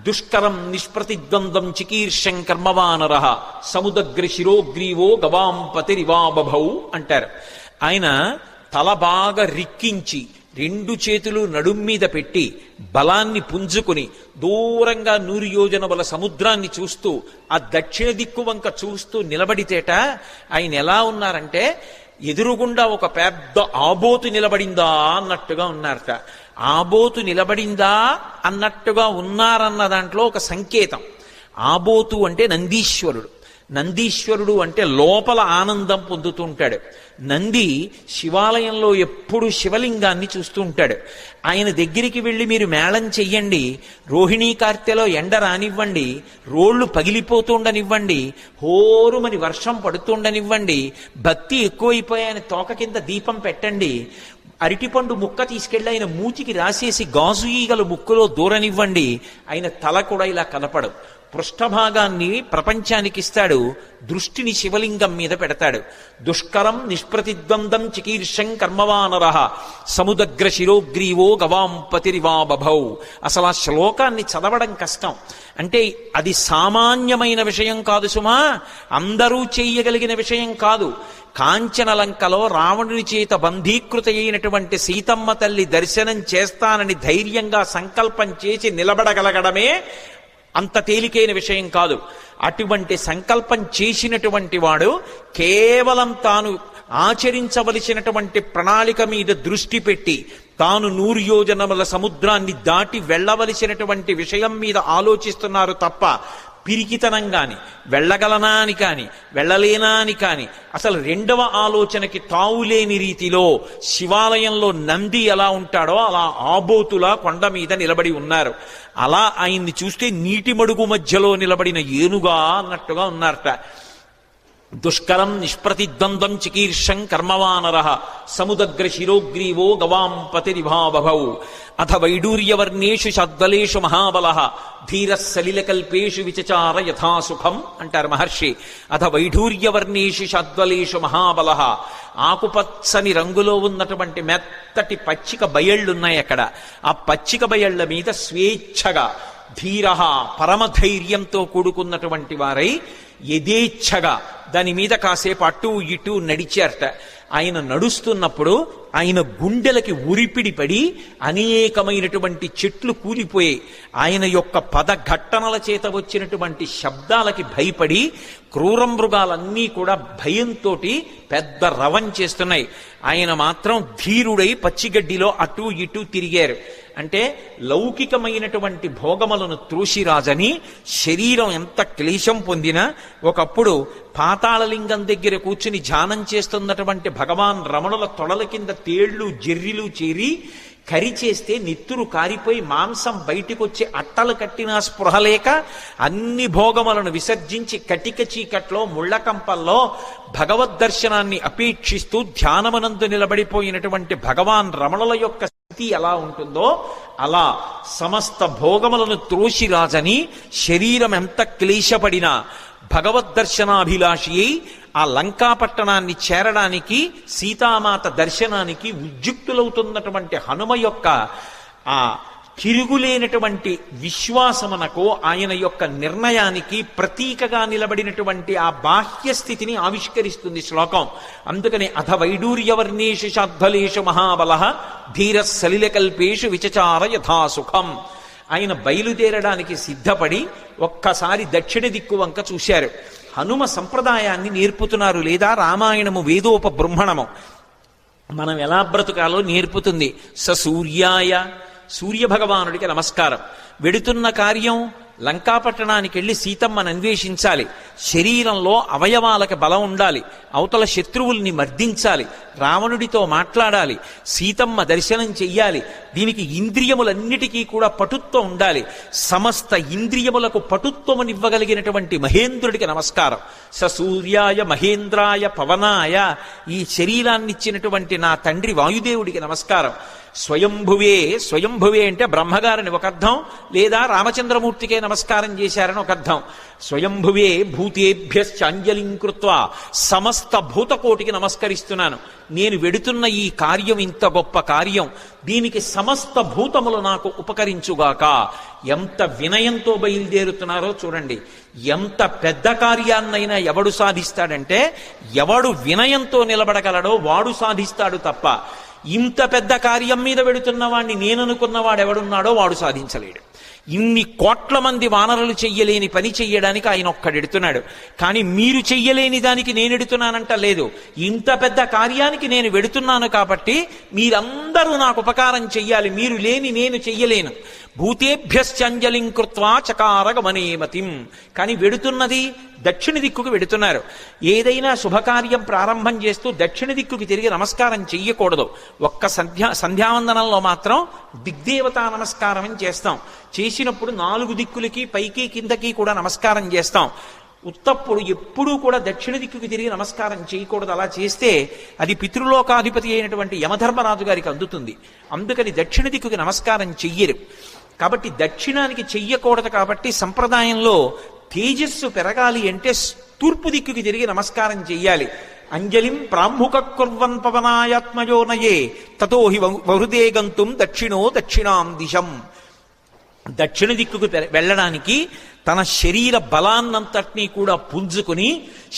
దుష్కరం నిష్ప్రతిద్వంద్వం చికీర్షం కర్మవానర సముదగ్ర శిరోగ్రీవో గవాంపతిరివా బభౌ అంటారు. ఆయన తల బాగా రిక్కించి రెండు చేతులు నడుం మీద పెట్టి బలాన్ని పుంజుకుని దూరంగా 100 యోజనముల సముద్రాన్ని చూస్తూ ఆ దక్షిణ దిక్కు వంక చూస్తూ నిలబడితేట ఆయన ఎలా ఉన్నారంటే ఎదురుగుండా ఒక పెద్ద ఆబోతు నిలబడిందా అన్నట్టుగా ఉన్నారట. ఆబోతు నిలబడిందా అన్నట్టుగా ఉన్నారన్న దాంట్లో ఒక సంకేతం. ఆబోతు అంటే నందీశ్వరుడు. నందీశ్వరుడు అంటే లోపల ఆనందం పొందుతూ ఉంటాడు. నంది శివాలయంలో ఎప్పుడు శివలింగాన్ని చూస్తూ ఉంటాడు. ఆయన దగ్గరికి వెళ్ళి మీరు మేళం చెయ్యండి, రోహిణీ కార్తెలో ఎండ రానివ్వండి, రోళ్లు పగిలిపోతుండనివ్వండి, హోరుమని వర్షం పడుతుండనివ్వండి, భక్తి ఎక్కువైపోయాయని తోక కింద దీపం పెట్టండి, అరటిపండు ముక్క తీసుకెళ్లి ఆయన మూతికి రాసేసి గాజు ఈగలు ముక్కులో దూరనివ్వండి, ఆయన తల కూడా ఇలా కనపడు. పృష్ఠభాగాన్ని ప్రపంచానికి ఇస్తాడు, దృష్టిని శివలింగం మీద పెడతాడు. దుష్కరం నిష్ప్రతిద్వంద్వం చికీర్షం కర్మవానర సముదగ్ర శిరోగ్రీవో గవాంపతిరివా బభౌ. అసలు ఆ శ్లోకాన్ని చదవడం కష్టం. అంటే అది సామాన్యమైన విషయం కాదు సుమా, అందరూ చేయగలిగిన విషయం కాదు. కాంచనలంకలో రావణుని చేత బంధీకృత అయినటువంటి సీతమ్మ తల్లి దర్శనం చేస్తానని ధైర్యంగా సంకల్పం చేసి నిలబడగలగడమే అంత తేలికైన విషయం కాదు. అటువంటి సంకల్పం చేసినటువంటి వాడు కేవలం తాను ఆచరించవలసినటువంటి ప్రణాళిక మీద దృష్టి పెట్టి తాను 100 యోజనముల సముద్రాన్ని దాటి వెళ్ళవలసినటువంటి విషయం మీద ఆలోచిస్తున్నారు తప్ప పిరికితనం కాని, వెళ్ళగలనా అని కాని, వెళ్ళలేనా అని కాని, అసలు రెండవ ఆలోచనకి తావులేని రీతిలో శివాలయంలో నంది ఎలా ఉంటాడో అలా ఆబోతులా కొండ మీద నిలబడి ఉన్నారు. అలా ఆయన్ని చూస్తే నీటి మడుగు మధ్యలో నిలబడిన ఏనుగా అన్నట్టుగా ఉన్నారట. దుష్కరం నిష్ప్రతిద్వంద్వం చికీర్షం కర్మవానర సముదగ్ర శిరోగ్రీవో గవాంపతిరివా బభౌ. అథ వైడూర్యవర్ణేషు షద్వలేషు మహాబల ధీర సలిలకల్పేషు విచచార యథాసుఖం అంటారు మహర్షి. అథ వైఢూర్యవర్ణేషు షద్వలేషు మహాబల. ఆకుపచ్చని రంగులో ఉన్నటువంటి మెత్తటి పచ్చిక బయళ్ళున్నాయి అక్కడ. ఆ పచ్చిక బయళ్ల మీద స్వేచ్ఛగా ధీర పరమధైర్యంతో కూడుకున్నటువంటి వారై యథేచ్ఛగా దాని మీద కాసేపు అటు ఇటు నడిచారట. ఆయన నడుస్తున్నప్పుడు ఆయన గుండెలకి ఉరిపిడి పడి అనేకమైనటువంటి చెట్లు కూలిపోయాయి. ఆయన యొక్క పదఘట్టనల చేత వచ్చినటువంటి శబ్దాలకి భయపడి క్రూర మృగాలన్నీ కూడా భయంతో పెద్ద రవం చేస్తున్నాయి. ఆయన మాత్రం ధీరుడై పచ్చిగడ్డిలో అటు ఇటు తిరిగారు. అంటే లౌకికమైనటువంటి భోగములను త్రోసిరాజని శరీరం ఎంత క్లేశం పొందినా ఒకప్పుడు పాతాళలింగం దగ్గర కూర్చుని ధ్యానం చేస్తున్నటువంటి భగవాన్ రమణుల తొడల కింద తేళ్లు జెర్రిలు చేరి కరి చేస్తే నెత్తురు కారిపోయి మాంసం బయటికొచ్చి అట్టలు కట్టినా స్పృహలేక అన్ని భోగములను విసర్జించి కటిక చీకట్లో ముళ్ళకంపల్లో భగవద్దర్శనాన్ని అపేక్షిస్తూ ధ్యానమనందు నిలబడిపోయినటువంటి భగవాన్ రమణుల యొక్క స్థితి ఎలా ఉంటుందో అలా సమస్త భోగములను త్రోసిరాజని శరీరం ఎంత క్లేశపడినా భగవద్దర్శనాభిలాషి అయి ఆ లంకాపట్టణాన్ని చేరడానికి సీతామాత దర్శనానికి ఉద్యుక్తులవుతున్నటువంటి హనుమ యొక్క ఆ తిరుగులేనటువంటి విశ్వాసమునకు ఆయన యొక్క నిర్ణయానికి ప్రతీకగా నిలబడినటువంటి ఆ బాహ్య స్థితిని ఆవిష్కరిస్తుంది శ్లోకం. అందుకని అథ వైడూర్యవర్ణేషు శాద్వలేషు మహాబల ధీర సలిలకల్పేషు విచచార యథాసుఖం. ఆయన బయలుదేరడానికి సిద్ధపడి ఒక్కసారి దక్షిణ దిక్కు వంక చూశారు. హనుమ సంప్రదాయాన్ని నేర్పుతున్నారు, లేదా రామాయణము వేదోపబృంహణము మనం ఎలా బ్రతుకాలో నేర్పుతుంది. సూర్యాయ సూర్యభగవానుడికి నమస్కారం. వెడుతున్న కార్యం లంకాపట్టణానికి వెళ్ళి సీతమ్మను అన్వేషించాలి. శరీరంలో అవయవాలకి బలం ఉండాలి. అవతల శత్రువుల్ని మర్దించాలి. రావణుడితో మాట్లాడాలి. సీతమ్మ దర్శనం చెయ్యాలి. దీనికి ఇంద్రియములన్నిటికీ కూడా పటుత్వం ఉండాలి. సమస్త ఇంద్రియములకు పటుత్వమునివ్వగలిగినటువంటి మహేంద్రుడికి నమస్కారం. సూర్యాయ మహేంద్రాయ పవనాయ, ఈ శరీరాన్నిచ్చినటువంటి నా తండ్రి వాయుదేవుడికి నమస్కారం. స్వయంభువే, స్వయంభువే అంటే బ్రహ్మగారిని ఒక అర్థం, లేదా రామచంద్రమూర్తికే నమస్కారం చేశారని ఒక అర్థం. స్వయంభువే భూతేభ్యశ్చ అంజలిం కృత్వా, సమస్త భూతకోటికి నమస్కరిస్తున్నాను. నేను వెడుతున్న ఈ కార్యం ఇంత గొప్ప కార్యం, దీనికి సమస్త భూతములు నాకు ఉపకరించుగాక. ఎంత వినయంతో బయలుదేరుతున్నారో చూడండి. ఎంత పెద్ద కార్యాన్నైనా ఎవడు సాధిస్తాడంటే, ఎవడు వినయంతో నిలబడగలడో వాడు సాధిస్తాడు తప్ప, ఇంత పెద్ద కార్యం మీద వెడుతున్న వాడిని నేననుకున్నవాడు ఎవడున్నాడో వాడు సాధించలేడు. ఇన్ని కోట్ల మంది వానరులు చెయ్యలేని పని చెయ్యడానికి ఆయన ఒక్కడెడుతున్నాడు. కానీ మీరు చెయ్యలేని దానికి నేను ఎడుతున్నానంట లేదు. ఇంత పెద్ద కార్యానికి నేను వెడుతున్నాను కాబట్టి మీరందరూ నాకు ఉపకారం చెయ్యాలి, మీరు లేని నేను చెయ్యలేను. భూతేభ్యశ్చంజలిం కృత్వా చకార గమనేమతిం. కానీ వెడుతున్నది దక్షిణ దిక్కుకు వెడుతున్నారు. ఏదైనా శుభకార్యం ప్రారంభం చేస్తూ దక్షిణ దిక్కుకి తిరిగి నమస్కారం చెయ్యకూడదు. ఒక్క సంధ్యావందనంలో మాత్రం దిగ్దేవతా నమస్కారం అని చేస్తాం. చేసినప్పుడు 4 దిక్కులకి పైకి కిందకి కూడా నమస్కారం చేస్తాం. ఉత్తప్పుడు ఎప్పుడూ కూడా దక్షిణ దిక్కుకి తిరిగి నమస్కారం చేయకూడదు. అలా చేస్తే అది పితృలోకాధిపతి అయినటువంటి యమధర్మరాజు గారికి అందుతుంది. అందుకని దక్షిణ దిక్కుకి నమస్కారం చెయ్యరు. కాబట్టి దక్షిణానికి చెయ్యకూడదు. కాబట్టి సంప్రదాయంలో తేజస్సు పెరగాలి అంటే తూర్పు దిక్కుకి తిరిగి నమస్కారం చెయ్యాలి. అంజలిం ప్రాముఖ కుర్వన్ పవనాయాత్మయోనయే తతో హి వహృదే గంతుం దక్షిణో దక్షిణాం దిశం. దక్షిణ దిక్కుకు వెళ్ళడానికి తన శరీర బలాన్నంతటినీ కూడా పుంజుకుని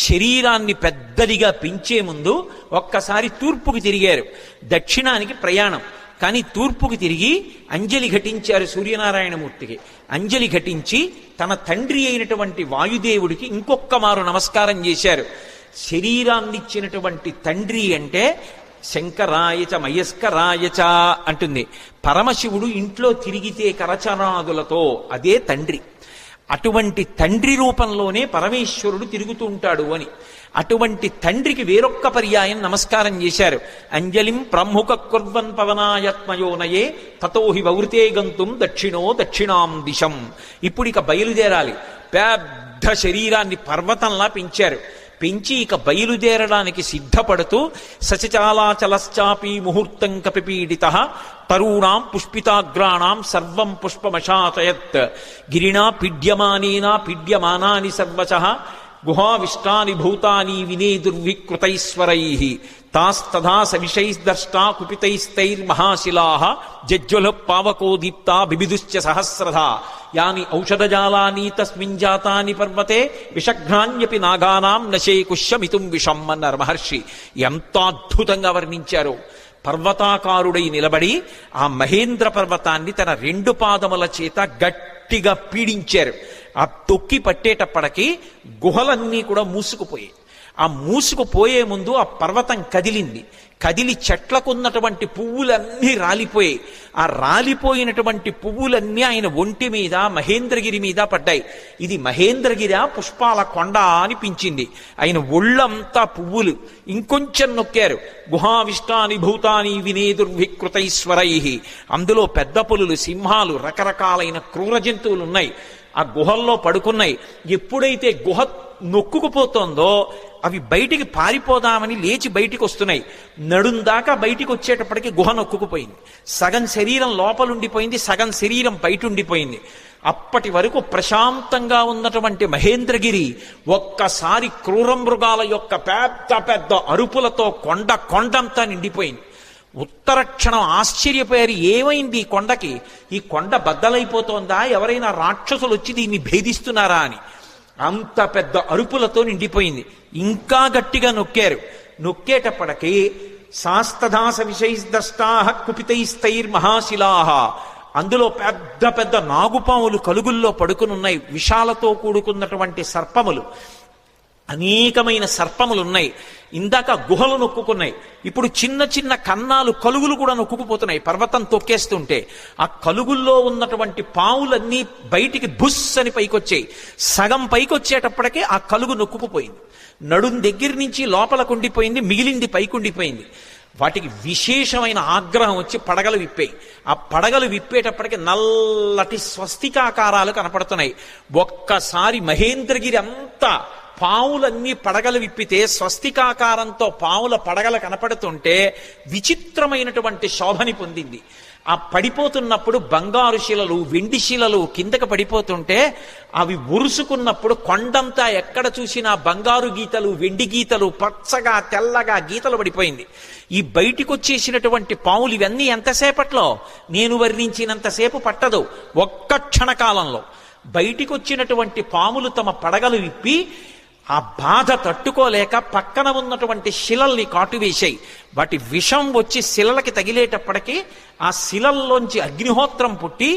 శరీరాన్ని పెద్దదిగా పెంచే ముందు ఒక్కసారి తూర్పుకి తిరిగారు. దక్షిణానికి ప్రయాణం. కానీ తూర్పుకి తిరిగి అంజలి ఘటించారు సూర్యనారాయణమూర్తికి. అంజలి ఘటించి తన తండ్రి అయినటువంటి వాయుదేవుడికి ఇంకొక్క మారు నమస్కారం చేశారు. శరీరాన్నిచ్చినటువంటి తండ్రి అంటే శంకరాయచ మయస్కరాయచ అంటుంది. పరమశివుడు ఇంట్లో తిరిగితే కరచనాదులతో అదే తండ్రి. అటువంటి తండ్రి రూపంలోనే పరమేశ్వరుడు తిరుగుతూ ఉంటాడు అని. అటువంటి తండ్రికి వేరొక్క పర్యాయం నమస్కారం చేశారు. అంజలిం ప్రముఖ కుర్వన్ పవనాయత్మయోనయే తతోహి వవృతే గంతుం దక్షిణో దక్షిణాం దిశం. ఇప్పుడు ఇక బయలుదేరాలి. పెద్ద శరీరాన్ని పర్వతంలా పెంచారు. పెంచి ఇక బయలుదేరడానికి సిద్ధపడుతూ సచచాలాచలశ్చాపి ముహూర్తం కపిపీడిత తరూణాం పుష్పితాగ్రాణాం సర్వం పుష్పమశాతయత్ గిరిణా పీడ్యమానేనా పీడ్యమానాని సర్వశః గుహావిష్టాని భూతాని వినేదుర్వికృతైశ్వరైః తాస్తథా సవిషైర్దష్టా కుపితైస్తైర్మహాశిలాః జజ్జ్వల పావకో దీప్తా బిబిదుశ్చ సహస్రధా యాని ఔషధజాలాని తస్మిన్ జాతాని పర్వతే విషఘ్నాన్యపి నాగానాం నశేకుష్యమితుం విషం అన్నారు మహర్షి. ఎంత అద్భుతంగా వర్ణించారో. పర్వతాకారుడై నిలబడి ఆ మహేంద్ర పర్వతాన్ని తన 2 పాదముల చేత గట్టిగా పీడించారు. ఆ తొక్కి పట్టేటప్పటికి గుహలన్నీ కూడా మూసుకుపోయాయి. ఆ మూసుకుపోయే ముందు ఆ పర్వతం కదిలింది. కదిలి చెట్లకున్నటువంటి పువ్వులన్నీ రాలిపోయాయి. ఆ రాలిపోయినటువంటి పువ్వులన్నీ ఆయన ఒంటి మీద మహేంద్రగిరి మీద పడ్డాయి. ఇది మహేంద్రగిరి పుష్పాల కొండ అనిపించింది. ఆయన ఒళ్ళంతా పువ్వులు. ఇంకొంచెం నొక్కారు. గుహావిష్టాని భూతాని వినేదుర్వికృతైశ్వరైః. అందులో పెద్ద పులులు, సింహాలు, రకరకాలైన క్రూర జంతువులు ఉన్నాయి. ఆ గుహల్లో పడుకున్నాయి. ఎప్పుడైతే గుహ నొక్కుకుపోతోందో అవి బయటికి పారిపోదామని లేచి బయటికి వస్తున్నాయి. నడుందాకా బయటికి వచ్చేటప్పటికి గుహ నొక్కుకుపోయింది. సగం శరీరం లోపలుండిపోయింది, సగం శరీరం బయట ఉండిపోయింది. అప్పటి వరకు ప్రశాంతంగా ఉన్నటువంటి మహేంద్రగిరి ఒక్కసారి క్రూర మృగాల యొక్క పెద్ద పెద్ద అరుపులతో కొండంతా నిండిపోయింది. ఉత్తర క్షణం ఆశ్చర్యపోయారు. ఏమైంది ఈ కొండకి? ఈ కొండ బద్దలైపోతోందా? ఎవరైనా రాక్షసులు వచ్చి దీన్ని భేదిస్తున్నారా అని. అంత పెద్ద అరుపులతో నిండిపోయింది. ఇంకా గట్టిగా నొక్కారు. నొక్కేటప్పటికీ శాస్తదాస విషైర్దష్టాః కుపితైస్తైర్మహాశిలాః. అందులో పెద్ద పెద్ద నాగుపాములు కలుగుల్లో పడుకునున్నాయి. విషాలతో కూడుకున్నటువంటి సర్పములు, అనేకమైన సర్పములు ఉన్నాయి. ఇందాక గుహలు నొక్కుకున్నాయి. ఇప్పుడు చిన్న చిన్న కన్నాలు, కలుగులు కూడా నొక్కుకుపోతున్నాయి పర్వతం తొక్కేస్తుంటే. ఆ కలుగుల్లో ఉన్నటువంటి పావులన్నీ బయటికి బుస్ అని పైకొచ్చాయి. సగం పైకొచ్చేటప్పటికే ఆ కలుగు నొక్కుకుపోయింది. నడుం దగ్గర నుంచి లోపలకు ఉండిపోయింది, మిగిలింది పైకుండిపోయింది. వాటికి విశేషమైన ఆగ్రహం వచ్చి పడగలు విప్పాయి. ఆ పడగలు విప్పేటప్పటికి నల్లటి స్వస్తికాకారాలు కనపడుతున్నాయి. ఒక్కసారి మహేంద్రగిరి అంతా పావులన్నీ పడగలు విప్పితే స్వస్తికాకారంతో పావుల పడగలు కనపడుతుంటే విచిత్రమైనటువంటి శోభని పొందింది. ఆ పడిపోతున్నప్పుడు బంగారు శిలలు, వెండి శిలలు కిందకి పడిపోతుంటే అవి ఉరుసుకున్నప్పుడు కొండంతా ఎక్కడ చూసినా బంగారు గీతలు, వెండి గీతలు, పచ్చగా తెల్లగా గీతలు పడిపోయింది. ఈ బయటికి వచ్చేసినటువంటి పావులు ఇవన్నీ ఎంతసేపట్లో, నేను వర్ణించినంతసేపు పట్టదు, ఒక్క క్షణకాలంలో బయటికి వచ్చినటువంటి పాములు తమ పడగలు విప్పి ఆ బాధ తట్టుకోలేక పక్కన ఉన్నటువంటి శిలల్ని కాటువేశాయి. వాటి విషం వచ్చి శిలలకి తగిలేటప్పటికీ ఆ శిలల్లోంచి అగ్నిహోత్రం పుట్టి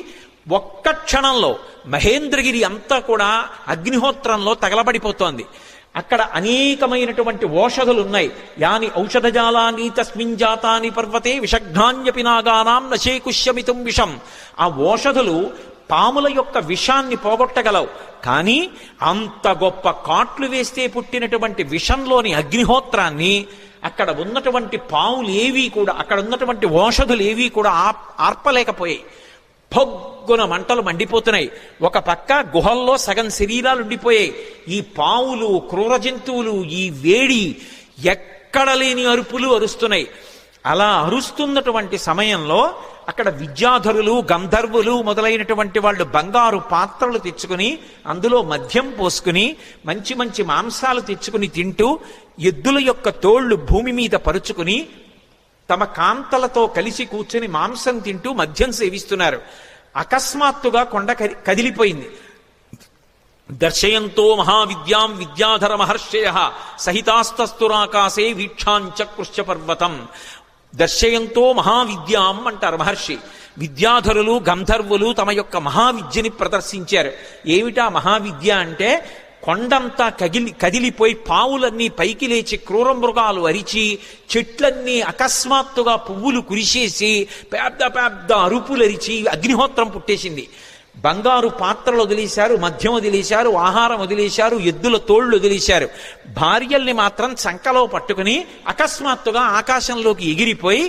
ఒక్క క్షణంలో మహేంద్రగిరి అంతా కూడా అగ్నిహోత్రంలో తగలబడిపోతోంది. అక్కడ అనేకమైనటువంటి ఓషధులు ఉన్నాయి. యాని ఔషధజాలాని తస్మిన్ జాతాని పర్వతే విషఘ్నాన్యపి నాగానాం నశేకుష్యమితుం విషం. ఆ ఓషధులు పాముల యొక్క విషాన్ని పోగొట్టగలవు, కానీ అంత గొప్ప కాట్లు వేస్తే పుట్టినటువంటి విషంలోని అగ్నిహోత్రాన్ని అక్కడ ఉన్నటువంటి పాములు ఏవీ కూడా, అక్కడ ఉన్నటువంటి ఓషధులు ఏవీ కూడా ఆర్పలేకపోయాయి. పొగ్గున మంటలు మండిపోతున్నాయి. ఒక పక్క గుహల్లో సగం శరీరాలు ఉండిపోయాయి. ఈ పావులు, క్రూర జంతువులు ఈ వేడి ఎక్కడ లేని అరుపులు అరుస్తున్నాయి. అలా అరుస్తున్నటువంటి సమయంలో అక్కడ విద్యాధరులు, గంధర్వులు మొదలైనటువంటి వాళ్ళు బంగారు పాత్రలు తెచ్చుకుని అందులో మద్యం పోసుకుని మంచి మంచి మాంసాలు తెచ్చుకుని తింటూ, ఎద్దుల యొక్క తోళ్లు భూమి మీద పరుచుకుని తమ కాంతలతో కలిసి కూర్చుని మాంసం తింటూ మద్యం సేవిస్తున్నారు. అకస్మాత్తుగా కొండ కదిలిపోయింది. దర్శయంతో మహావిద్యాం విద్యాధర మహర్షయ సహితాస్తస్తురాకాశే వీక్షాంచ కృష్య పర్వతం. దర్శయంతో మహావిద్యాం అంటారు మహర్షి. విద్యాధరులు, గంధర్వులు తమ యొక్క మహావిద్యని ప్రదర్శించారు. ఏమిటా మహావిద్య అంటే, కొండంతా కదిలిపోయి పావులన్నీ పైకి లేచి క్రూర మృగాలు అరిచి, చెట్లన్నీ అకస్మాత్తుగా పువ్వులు కురిసేసి పెద్ద పెద్ద అరుపులరిచి అగ్నిహోత్రం పుట్టేసింది. బంగారు పాత్రలు వదిలేశారు, మద్యం వదిలేశారు, ఆహారం వదిలేశారు, ఎద్దుల తోళ్లు వదిలేశారు. భార్యల్ని మాత్రం చంకలో పట్టుకుని అకస్మాత్తుగా ఆకాశంలోకి ఎగిరిపోయి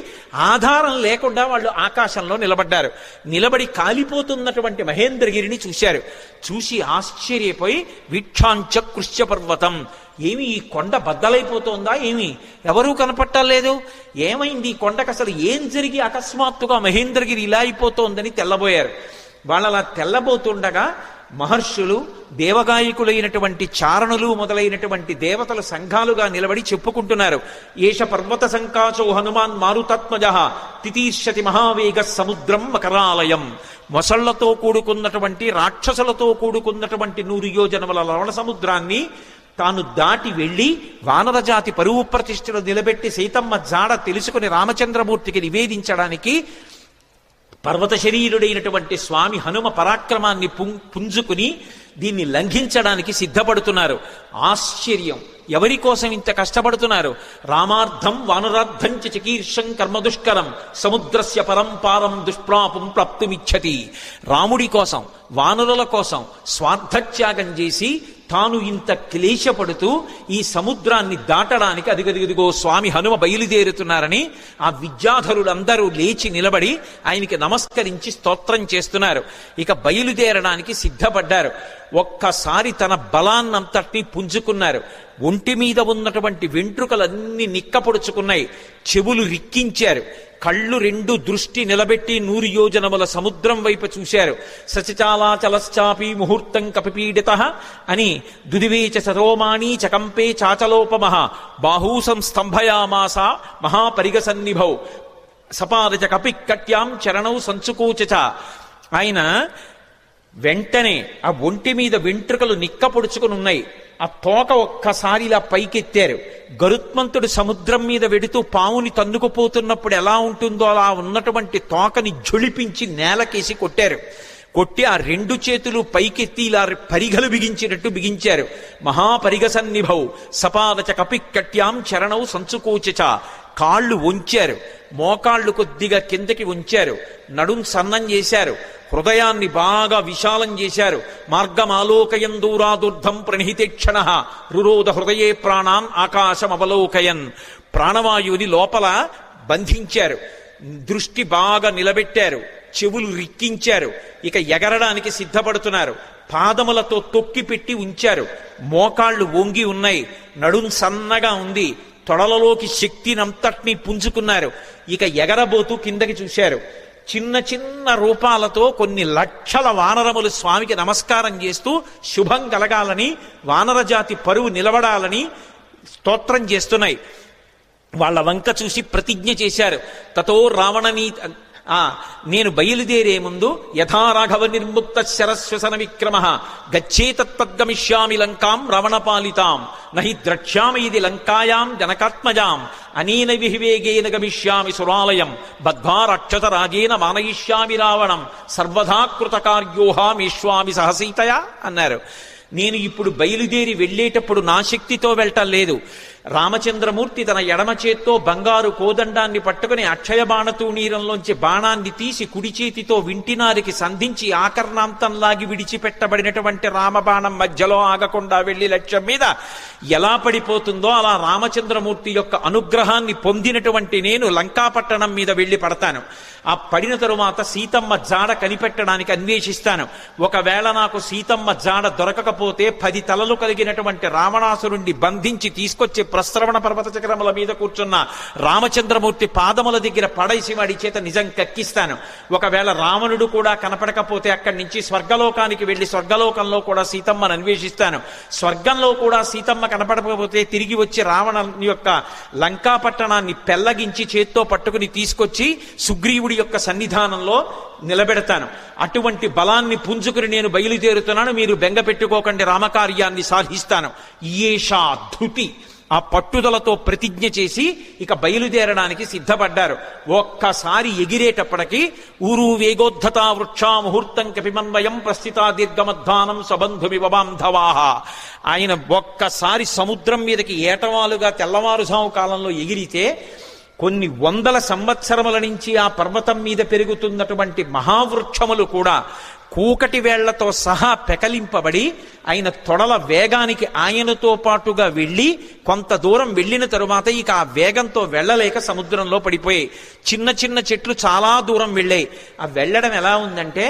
ఆధారం లేకుండా వాళ్ళు ఆకాశంలో నిలబడ్డారు. నిలబడి కాలిపోతున్నటువంటి మహేంద్రగిరిని చూశారు. చూసి ఆశ్చర్యపోయి వీక్షాంచ కృష్య పర్వతం, ఏమి ఈ కొండ బద్దలైపోతోందా, ఏమి ఎవరూ కనపట్టలేదు, ఏమైంది ఈ కొండకు, అసలు ఏం జరిగి అకస్మాత్తుగా మహేంద్రగిరి ఇలా అయిపోతోందని తెల్లబోయారు. వాళ్ళలా తెల్లబోతుండగా మహర్షులు, దేవగాయకులైనటువంటి చారణులు మొదలైనటువంటి దేవతల సంఘాలుగా నిలబడి చెప్పుకుంటున్నారు. ఏష పర్వత సంకాచో హనుమాన్ మారుతాత్మజ తితీర్షతి మహావేగ సముద్రం మకరాలయం. మొసళ్లతో కూడుకున్నటువంటి, రాక్షసులతో కూడుకున్నటువంటి 100 యోజనముల లవణ సముద్రాన్ని తాను దాటి వెళ్లి వానరజాతి పరువు ప్రతిష్టలు నిలబెట్టి సీతమ్మ జాడ తెలుసుకుని రామచంద్రమూర్తికి నివేదించడానికి పర్వత శరీరుడైనటువంటి స్వామి హనుమ పరాక్రమాన్ని పుంజుకుని దీన్ని లంఘించడానికి సిద్ధపడుతున్నారు. ఆశ్చర్యం, ఎవరి కోసం ఇంత కష్టపడుతున్నారు? రామార్థం వానరార్థం చ చికీర్షం కర్మదుష్కరం సముద్రస్య పరంపారం దుష్ప్రాపం ప్రాప్తుమిచ్చతి. రాముడి కోసం, వానరుల కోసం స్వార్థత్యాగం చేసి తాను ఇంత క్లేశపడుతూ ఈ సముద్రాన్ని దాటడానికి అదిగదిగదిగో స్వామి హనుమ బయలుదేరుతున్నారని ఆ విద్యాధరులందరూ లేచి నిలబడి ఆయనకి నమస్కరించి స్తోత్రం చేస్తున్నారు. ఇక బయలుదేరడానికి సిద్ధపడ్డారు. ఒక్కసారి తన బలాన్నంతటినీ పుంజుకున్నారు. ఒంటి మీద ఉన్నటువంటి వెంట్రుకలన్నీ నిక్కపొడుచుకున్నాయి. చెవులు రిక్కించారు. కళ్ళు 2 దృష్టి నిలబెట్టి 100 యోజనముల సముద్రం వైపు చూశారు. సచిచాలాచలశ్చాపి ముహూర్తం కపిపీడిత అని దుదివేచ సరోమాణి చకంపే చాచలోపమః బాహూసం స్తంభయామాస మహాపరిగసన్నిభౌ సపాదచ కపికట్యాం చరణౌ సంచుకోచ. ఆయన వెంటనే ఆ ఒంటి మీద వెంట్రుకలు నిక్కపొడుచుకుని ఉన్నాయి. ఆ తోక ఒక్కసారి ఇలా పైకెత్తారు. గరుత్మంతుడు సముద్రం మీద వెడుతూ పావుని తన్నుకుపోతున్నప్పుడు ఎలా ఉంటుందో అలా ఉన్నటువంటి తోకని ఝుళిపించి నేలకేసి కొట్టారు. కొట్టి ఆ 2 చేతులు పైకెత్తి ఇలా పరిగలు బిగించినట్టు బిగించారు. మహాపరిగసన్నిభౌ సపాదచ కపికట్యాం చరణౌ సంచుకోచ. కాళ్ళు వంచారు, మోకాళ్ళు కొద్దిగా కిందకి ఉంచారు, నడుం సన్నం చేశారు, హృదయాన్ని బాగా విశాలం చేశారు. మార్గమాలోకయన్ దూరాదుర్ధం ప్రణిహితేక్షణ రురోధ హృదయే ప్రాణాన్ ఆకాశమవలోకయన్. ప్రాణవాయువుని లోపల బంధించారు, దృష్టి బాగా నిలబెట్టారు, చెవులు రిక్కించారు. ఇక ఎగరడానికి సిద్ధపడుతున్నారు. పాదములతో తొక్కి పెట్టి ఉంచారు. మోకాళ్ళు వంగి ఉన్నాయి, నడుం సన్నగా ఉంది, తొడలలోకి శక్తినంతటినీ పుంజుకున్నారు. ఇక ఎగరబోతూ కిందకి చూశారు. చిన్న చిన్న రూపాలతో కొన్ని లక్షల వానరములు స్వామికి నమస్కారం చేస్తూ శుభం కలగాలని, వానరజాతి పరువు నిలబడాలని స్తోత్రం చేస్తున్నాయి. వాళ్ళ వంక చూసి ప్రతిజ్ఞ చేశారు. తతో రావణనీ నేను బయలుదేరే ముందు యథా రాఘవ నిర్ముక్త శరశ్వసన విక్రమ గచ్చేతద్గమిష్యామి లంకాం రావణపాలితాం నహి ద్రక్ష్యామి ఇది లంకాయాం జనకాత్మజాం అనేన విహివేగేన గమిష్యామి సురాలయం బద్ధ్వా రక్షత రాజేన మానయిష్యామి రావణం సర్వదా కృతకార్యోహామీష్వామి సహసీతయా అన్నారు. నేను ఇప్పుడు బయలుదేరి వెళ్ళేటప్పుడు నా శక్తితో వెళ్ళటం లేదు. రామచంద్రమూర్తి తన ఎడమ చేత్తో బంగారు కోదండాన్ని పట్టుకుని అక్షయ బాణతూణీరంలోంచి బాణాన్ని తీసి కుడి చేతితో వింటినారికి సంధించి ఆకర్ణాంతంలాగి విడిచిపెట్టబడినటువంటి రామబాణం మధ్యలో ఆగకుండా వెళ్లి లక్ష్యం మీద ఎలా పడిపోతుందో అలా రామచంద్రమూర్తి యొక్క అనుగ్రహాన్ని పొందినటువంటి నేను లంకాపట్టణం మీద వెళ్లి పడతాను. ఆ పడిన తరువాత సీతమ్మ జాడ కనిపెట్టడానికి అన్వేషిస్తాను. ఒకవేళ నాకు సీతమ్మ జాడ దొరకకపోతే 10 తలలు కలిగినటువంటి రావణాసురుణ్ణి బంధించి తీసుకొచ్చి ప్రస్రవణ పర్వత చక్రముల మీద కూర్చున్న రామచంద్రమూర్తి పాదముల దగ్గర పడేసి వాడి చేత నిజం కక్కిస్తాను. ఒకవేళ రావణుడు కూడా కనపడకపోతే అక్కడి నుంచి స్వర్గలోకానికి వెళ్లి స్వర్గలోకంలో కూడా సీతమ్మను అన్వేషిస్తాను. స్వర్గంలో కూడా సీతమ్మ కనపడకపోతే తిరిగి వచ్చి రావణ యొక్క లంకాపట్టణాన్ని పెళ్లగించి చేత్తో పట్టుకుని తీసుకొచ్చి సుగ్రీవుడి యొక్క సన్నిధానంలో నిలబెడతాను. అటువంటి బలాన్ని పుంజుకుని నేను బయలుదేరుతున్నాను, మీరు బెంగ పెట్టుకోకండి, రామకార్యాన్ని సాధిస్తాను. ఈయేషా ధృతి, ఆ పట్టుదలతో ప్రతిజ్ఞ చేసి ఇక బయలుదేరడానికి సిద్ధపడ్డారు. ఒక్కసారి ఎగిరేటప్పటికి ఊరు వేగోద్ధతా వృక్షా ముహూర్తం కపిమన్వయం ప్రస్థితా దీర్ఘమధ్వానం సబంధుమివ బాంధవాహ. ఆయన ఒక్కసారి సముద్రం మీదకి ఏటవాలుగా తెల్లవారుజాము కాలంలో ఎగిరితే కొన్ని వందల సంవత్సరముల నుంచి ఆ పర్వతం మీద పెరుగుతున్నటువంటి మహావృక్షములు కూడా కూకటి వేళ్లతో సహా పెకలింపబడి ఆయన తొడల వేగానికి ఆయనతో పాటుగా వెళ్ళి కొంత దూరం వెళ్ళిన తరువాత ఇక ఆ వేగంతో వెళ్ళలేక సముద్రంలో పడిపోయాయి. చిన్న చిన్న చెట్లు చాలా దూరం వెళ్ళాయి. ఆ వెళ్ళడం ఎలా ఉందంటే,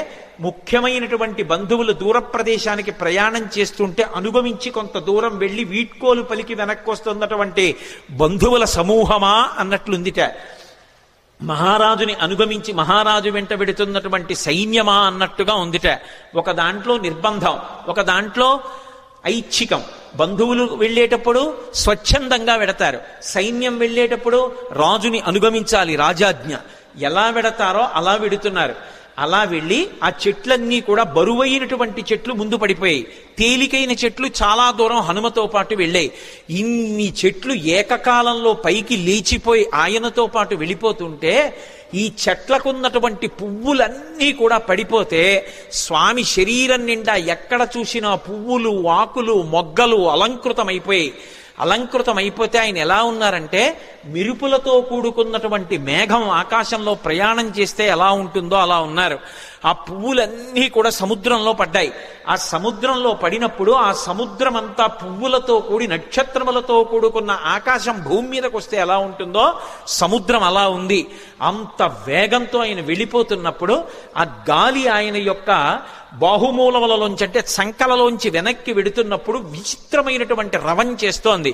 ముఖ్యమైనటువంటి బంధువులు దూర ప్రదేశానికి ప్రయాణం చేస్తుంటే అనుగమించి కొంత దూరం వెళ్ళి వీడ్కోలు పలికి వెనక్కి వస్తున్నటువంటి బంధువుల సమూహమా అన్నట్లుందిట. మహారాజుని అనుగమించి మహారాజు వెంట వెడుతున్నటువంటి సైన్యమా అన్నట్టుగా ఉందిట. ఒక దాంట్లో నిర్బంధం, ఒక దాంట్లో ఐచ్ఛికం. బంధువులు వెళ్ళేటప్పుడు స్వచ్ఛందంగా వెడతారు, సైన్యం వెళ్ళేటప్పుడు రాజుని అనుగమించాలి, రాజాజ్ఞ. ఎలా వెడతారో అలా వెడుతున్నారు. అలా వెళ్ళి ఆ చెట్లన్నీ కూడా బరువైనటువంటి చెట్లు ముందు పడిపోయాయి, తేలికైన చెట్లు చాలా దూరం హనుమతో పాటు వెళ్ళాయి. ఇన్ని చెట్లు ఏకకాలంలో పైకి లేచిపోయి ఆయనతో పాటు వెళ్ళిపోతుంటే ఈ చెట్లకున్నటువంటి పువ్వులన్నీ కూడా పడిపోతే స్వామి శరీరం నిండా ఎక్కడ చూసినా పువ్వులు, ఆకులు, మొగ్గలు అలంకృతమైపోయాయి. అలంకృతమైపోతే ఆయన ఎలా ఉన్నారంటే, మెరుపులతో కూడుకున్నటువంటి మేఘం ఆకాశంలో ప్రయాణం చేస్తే ఎలా ఉంటుందో అలా ఉన్నారు. ఆ పువ్వులన్నీ కూడా సముద్రంలో పడ్డాయి. ఆ సముద్రంలో పడినప్పుడు ఆ సముద్రం అంతా పువ్వులతో కూడి నక్షత్రములతో కూడుకున్న ఆకాశం భూమి మీదకి వస్తే ఎలా ఉంటుందో సముద్రం అలా ఉంది. అంత వేగంతో ఆయన వెళ్ళిపోతున్నప్పుడు ఆ గాలి ఆయన యొక్క బాహుమూలములలోంచి, అంటే సంకలలోంచి వెనక్కి వెడుతున్నప్పుడు విచిత్రమైనటువంటి రవం చేస్తోంది.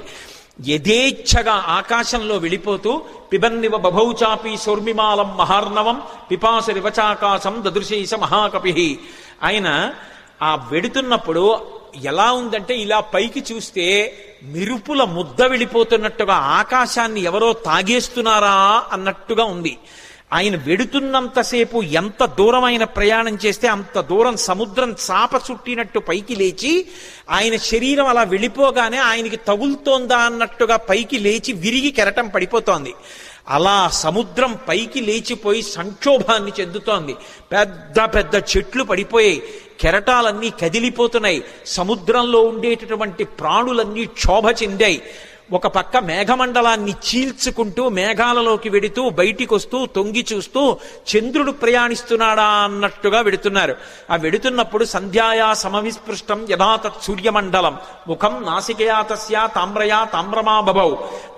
యథేచ్ఛగా ఆకాశంలో వెళ్ళిపోతూ పిబన్నివ బభౌచాపి సౌర్మిమాలం మహార్ణవం పిపాసరివచాకాశం దదృశేష మహాకపి. ఆయన ఆ వెడుతున్నప్పుడు ఎలా ఉందంటే, ఇలా పైకి చూస్తే మెరుపుల ముద్ద వెళ్ళిపోతున్నట్టుగా ఆకాశాన్ని ఎవరో తాగేస్తున్నారా అన్నట్టుగా ఉంది. ఆయన వెడుతున్నంతసేపు ఎంత దూరం ఆయన ప్రయాణం చేస్తే అంత దూరం సముద్రం చాప చుట్టినట్టు పైకి లేచి ఆయన శరీరం అలా వెళ్ళిపోగానే ఆయనకి తగులుతోందా అన్నట్టుగా పైకి లేచి విరిగి కెరటం పడిపోతోంది. అలా సముద్రం పైకి లేచిపోయి సంక్షోభాన్ని చెందుతోంది. పెద్ద పెద్ద చెట్లు పడిపోయాయి, కెరటాలన్నీ కదిలిపోతున్నాయి, సముద్రంలో ఉండేటటువంటి ప్రాణులన్నీ క్షోభ చెందాయి. ఒక పక్క మేఘమండలాన్ని చీల్చుకుంటూ మేఘాలలోకి వెడుతూ బయటికి వస్తూ తొంగి చూస్తూ చంద్రుడు ప్రయాణిస్తున్నాడా అన్నట్టుగా వెడుతున్నారు. ఆ వెడుతున్నప్పుడు సంధ్యాయా సమవిస్పృష్టం యథా తత్ సూర్యమండలం ముఖం నాసికయా తస్యా తామ్రయా తామ్రమా బభౌ.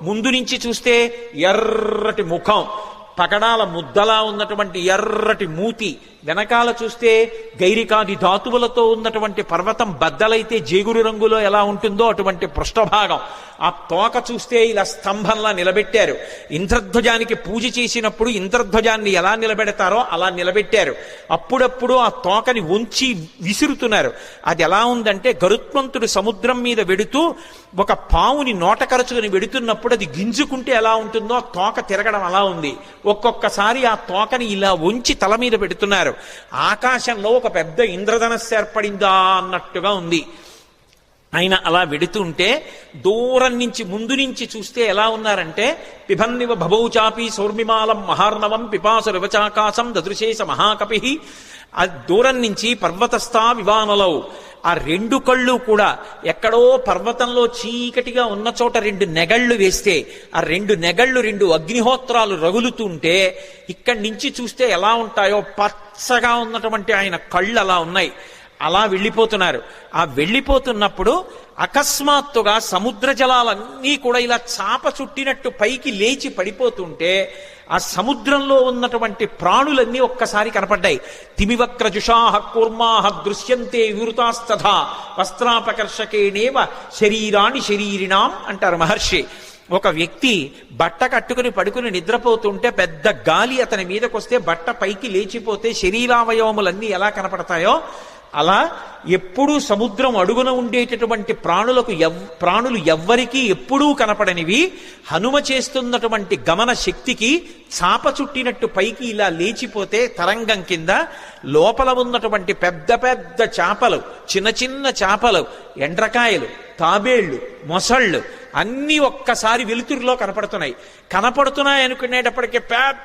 ముందు నుంచి చూస్తే ఎర్రటి ముఖం, పగడాల ముద్దలా ఉన్నటువంటి ఎర్రటి మూతి, వెనకాల చూస్తే గైరికాది ధాతువులతో ఉన్నటువంటి పర్వతం బద్దలైతే జేగురు రంగులో ఎలా ఉంటుందో అటువంటి పృష్ఠభాగం. ఆ తోక చూస్తే ఇలా స్తంభంలా నిలబెట్టారు. ఇంద్రధ్వజానికి పూజ చేసినప్పుడు ఇంద్రధ్వజాన్ని ఎలా నిలబెడతారో అలా నిలబెట్టారు. అప్పుడప్పుడు ఆ తోకని ఉంచి విసురుతున్నారు. అది ఎలా ఉందంటే గరుత్మంతుడు సముద్రం మీద వెడుతూ ఒక పావుని నోటకరచుకుని వెడుతున్నప్పుడు అది గింజుకుంటే ఎలా ఉంటుందో ఆ తోక తిరగడం అలా ఉంది. ఒక్కొక్కసారి ఆ తోకని ఇలా ఉంచి తల మీద పెడుతున్నారు. ఆకాశంలో ఒక పెద్ద ఇంద్రధనస్సు ఏర్పడిందా అన్నట్టుగా ఉంది. ఆయన అలా వెడుతుంటే దూరం నుంచి ముందు నుంచి చూస్తే ఎలా ఉన్నారంటే పిబన్నివ భవౌచాపి సౌర్మిమాలం మహార్ణవం పిపాసు రివచాకాశం దదృశేష మహాకపి. ఆ దూరం నుంచి పర్వతస్థా వివానలవు, ఆ రెండు కళ్ళు కూడా ఎక్కడో పర్వతంలో చీకటిగా ఉన్న చోట రెండు నెగళ్ళు వేస్తే ఆ రెండు నెగళ్ళు రెండు అగ్నిహోత్రాలు రగులుతుంటే ఇక్కడి నుంచి చూస్తే ఎలా ఉంటాయో పచ్చగా ఉన్నటువంటి ఆయన కళ్ళు అలా ఉన్నాయి. అలా వెళ్ళిపోతున్నారు. ఆ వెళ్ళిపోతున్నప్పుడు అకస్మాత్తుగా సముద్ర జలాలన్నీ కూడా ఇలా చాప చుట్టినట్టు పైకి లేచి పడిపోతుంటే ఆ సముద్రంలో ఉన్నటువంటి ప్రాణులన్నీ ఒక్కసారి కనపడ్డాయి. తిమివక్రజుషాహ కూర్మాహ దృశ్యంతే వివృతాస్తథా వస్త్రాపకర్షకేణేవ శరీరాణి శరీరిణాం అంటారు మహర్షి. ఒక వ్యక్తి బట్ట కట్టుకుని పడుకుని నిద్రపోతుంటే పెద్ద గాలి అతని మీదకొస్తే బట్ట పైకి లేచిపోతే శరీరావయవములన్నీ ఎలా కనపడతాయో అలా ఎప్పుడూ సముద్రం అడుగున ఉండేటటువంటి ప్రాణులు ఎవ్వరికీ ఎప్పుడూ కనపడనివి హనుమ చేస్తున్నటువంటి గమన శక్తికి చాప చుట్టినట్టు పైకి ఇలా లేచిపోతే తరంగం కింద లోపల ఉన్నటువంటి పెద్ద పెద్ద చేపలు, చిన్న చిన్న చేపలు, ఎండ్రకాయలు, తాబేళ్లు, మొసళ్ళు అన్నీ ఒక్కసారి వెలుతురులో కనపడుతున్నాయి అనుకునేటప్పటికీ పెద్ద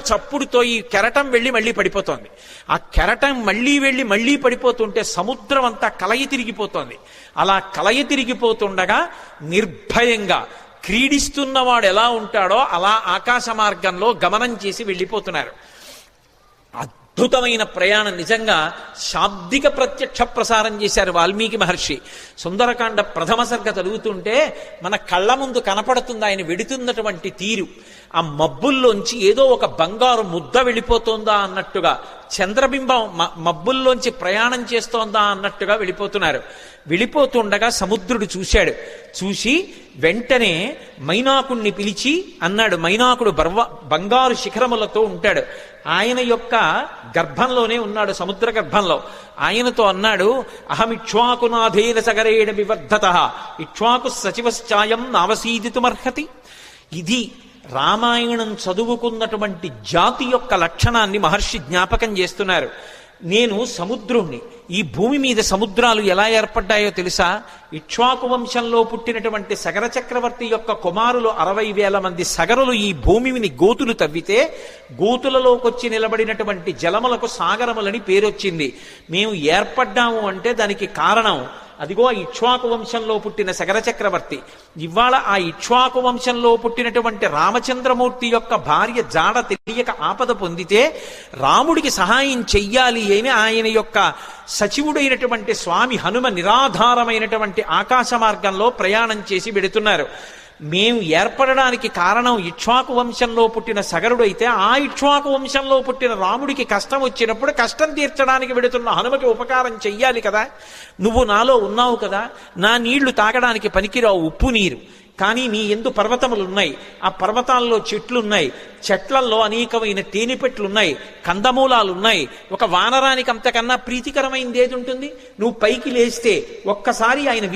చప్పుడుతో ఈ కెరటం వెళ్ళి మళ్ళీ పడిపోతోంది. ఆ కెరటం మళ్ళీ పడిపోతుంటే సముద్రం అంతా కలయి తిరిగిపోతోంది. అలా కలయి తిరిగిపోతుండగా నిర్భయంగా క్రీడిస్తున్నవాడు ఎలా ఉంటాడో అలా ఆకాశ మార్గంలో గమనం చేసి వెళ్ళిపోతున్నారు. అద్భుతమైన ప్రయాణం. నిజంగా శాబ్దిక ప్రత్యక్ష ప్రసారం చేశారు వాల్మీకి మహర్షి. సుందరకాండ ప్రథమ సర్గ చదువుతుంటే మన కళ్ళ ముందు కనపడుతుంది ఆయన వెడుతున్నటువంటి తీరు. ఆ మబ్బుల్లోంచి ఏదో ఒక బంగారు ముద్ద వెళ్ళిపోతోందా అన్నట్టుగా, చంద్రబింబం మబ్బుల్లోంచి ప్రయాణం చేస్తోందా అన్నట్టుగా వెళ్ళిపోతుండగా సముద్రుడు చూశాడు. చూసి వెంటనే మైనాకుణ్ణి పిలిచి అన్నాడు. మైనాకుడు బంగారు శిఖరములతో ఉంటాడు. ఆయన యొక్క గర్భంలోనే ఉన్నాడు, సముద్ర గర్భంలో. ఆయనతో అన్నాడు, అహమిక్ష్వాకునాథేన సగరేణ వివర్ధత ఇక్ష్వాకు సచివశ్చాయం నావసీదితుమర్హతి. ఇది రామాయణం చదువుకున్నటువంటి జాతి యొక్క లక్షణాన్ని మహర్షి జ్ఞాపకం చేస్తున్నారు. నేను సముద్రుణ్ణి. ఈ భూమి మీద సముద్రాలు ఎలా ఏర్పడ్డాయో తెలుసా? ఇక్ష్వాకు వంశంలో పుట్టినటువంటి సగర చక్రవర్తి యొక్క కుమారులు 60,000 మంది సగరులు ఈ భూమిని గోతులు తవ్వితే గోతులలోకొచ్చి నిలబడినటువంటి జలములకు సాగరములని పేరొచ్చింది. మేము ఏర్పడ్డాము అంటే దానికి కారణం అదిగో ఇక్ష్వాకు వంశంలో పుట్టిన సగర చక్రవర్తి. ఇవాళ ఆ ఇక్ష్వాకు వంశంలో పుట్టినటువంటి రామచంద్రమూర్తి యొక్క భార్య జాడ తెలియక ఆపద పొందితే రాముడికి సహాయం చెయ్యాలి అని ఆయన యొక్క సచివుడైనటువంటి స్వామి హనుమ నిరాధారమైనటువంటి ఆకాశ మార్గంలో ప్రయాణం చేసి వెడుతున్నారు. మేము ఏర్పడడానికి కారణం ఇక్ష్వాకు వంశంలో పుట్టిన సగరుడైతే ఆ ఇక్ష్వాకు వంశంలో పుట్టిన రాముడికి కష్టం వచ్చినప్పుడు కష్టం తీర్చడానికి వెడుతున్న హనుమకి ఉపకారం చెయ్యాలి కదా. నువ్వు నాలో ఉన్నావు కదా, నా నీళ్లు తాగడానికి పనికిరావు, ఉప్పు నీరు. కానీ నీ ఎందు పర్వతములున్నాయి, ఆ పర్వతాల్లో చెట్లున్నాయి, చెట్లల్లో అనేకమైన తేనెపెట్లున్నాయి, కందమూలాలున్నాయి. ఒక వానరానికి అంతకన్నా ప్రీతికరమైనది ఏది ఉంటుంది? నువ్వు పైకి లేస్తే ఒక్కసారి ఆయన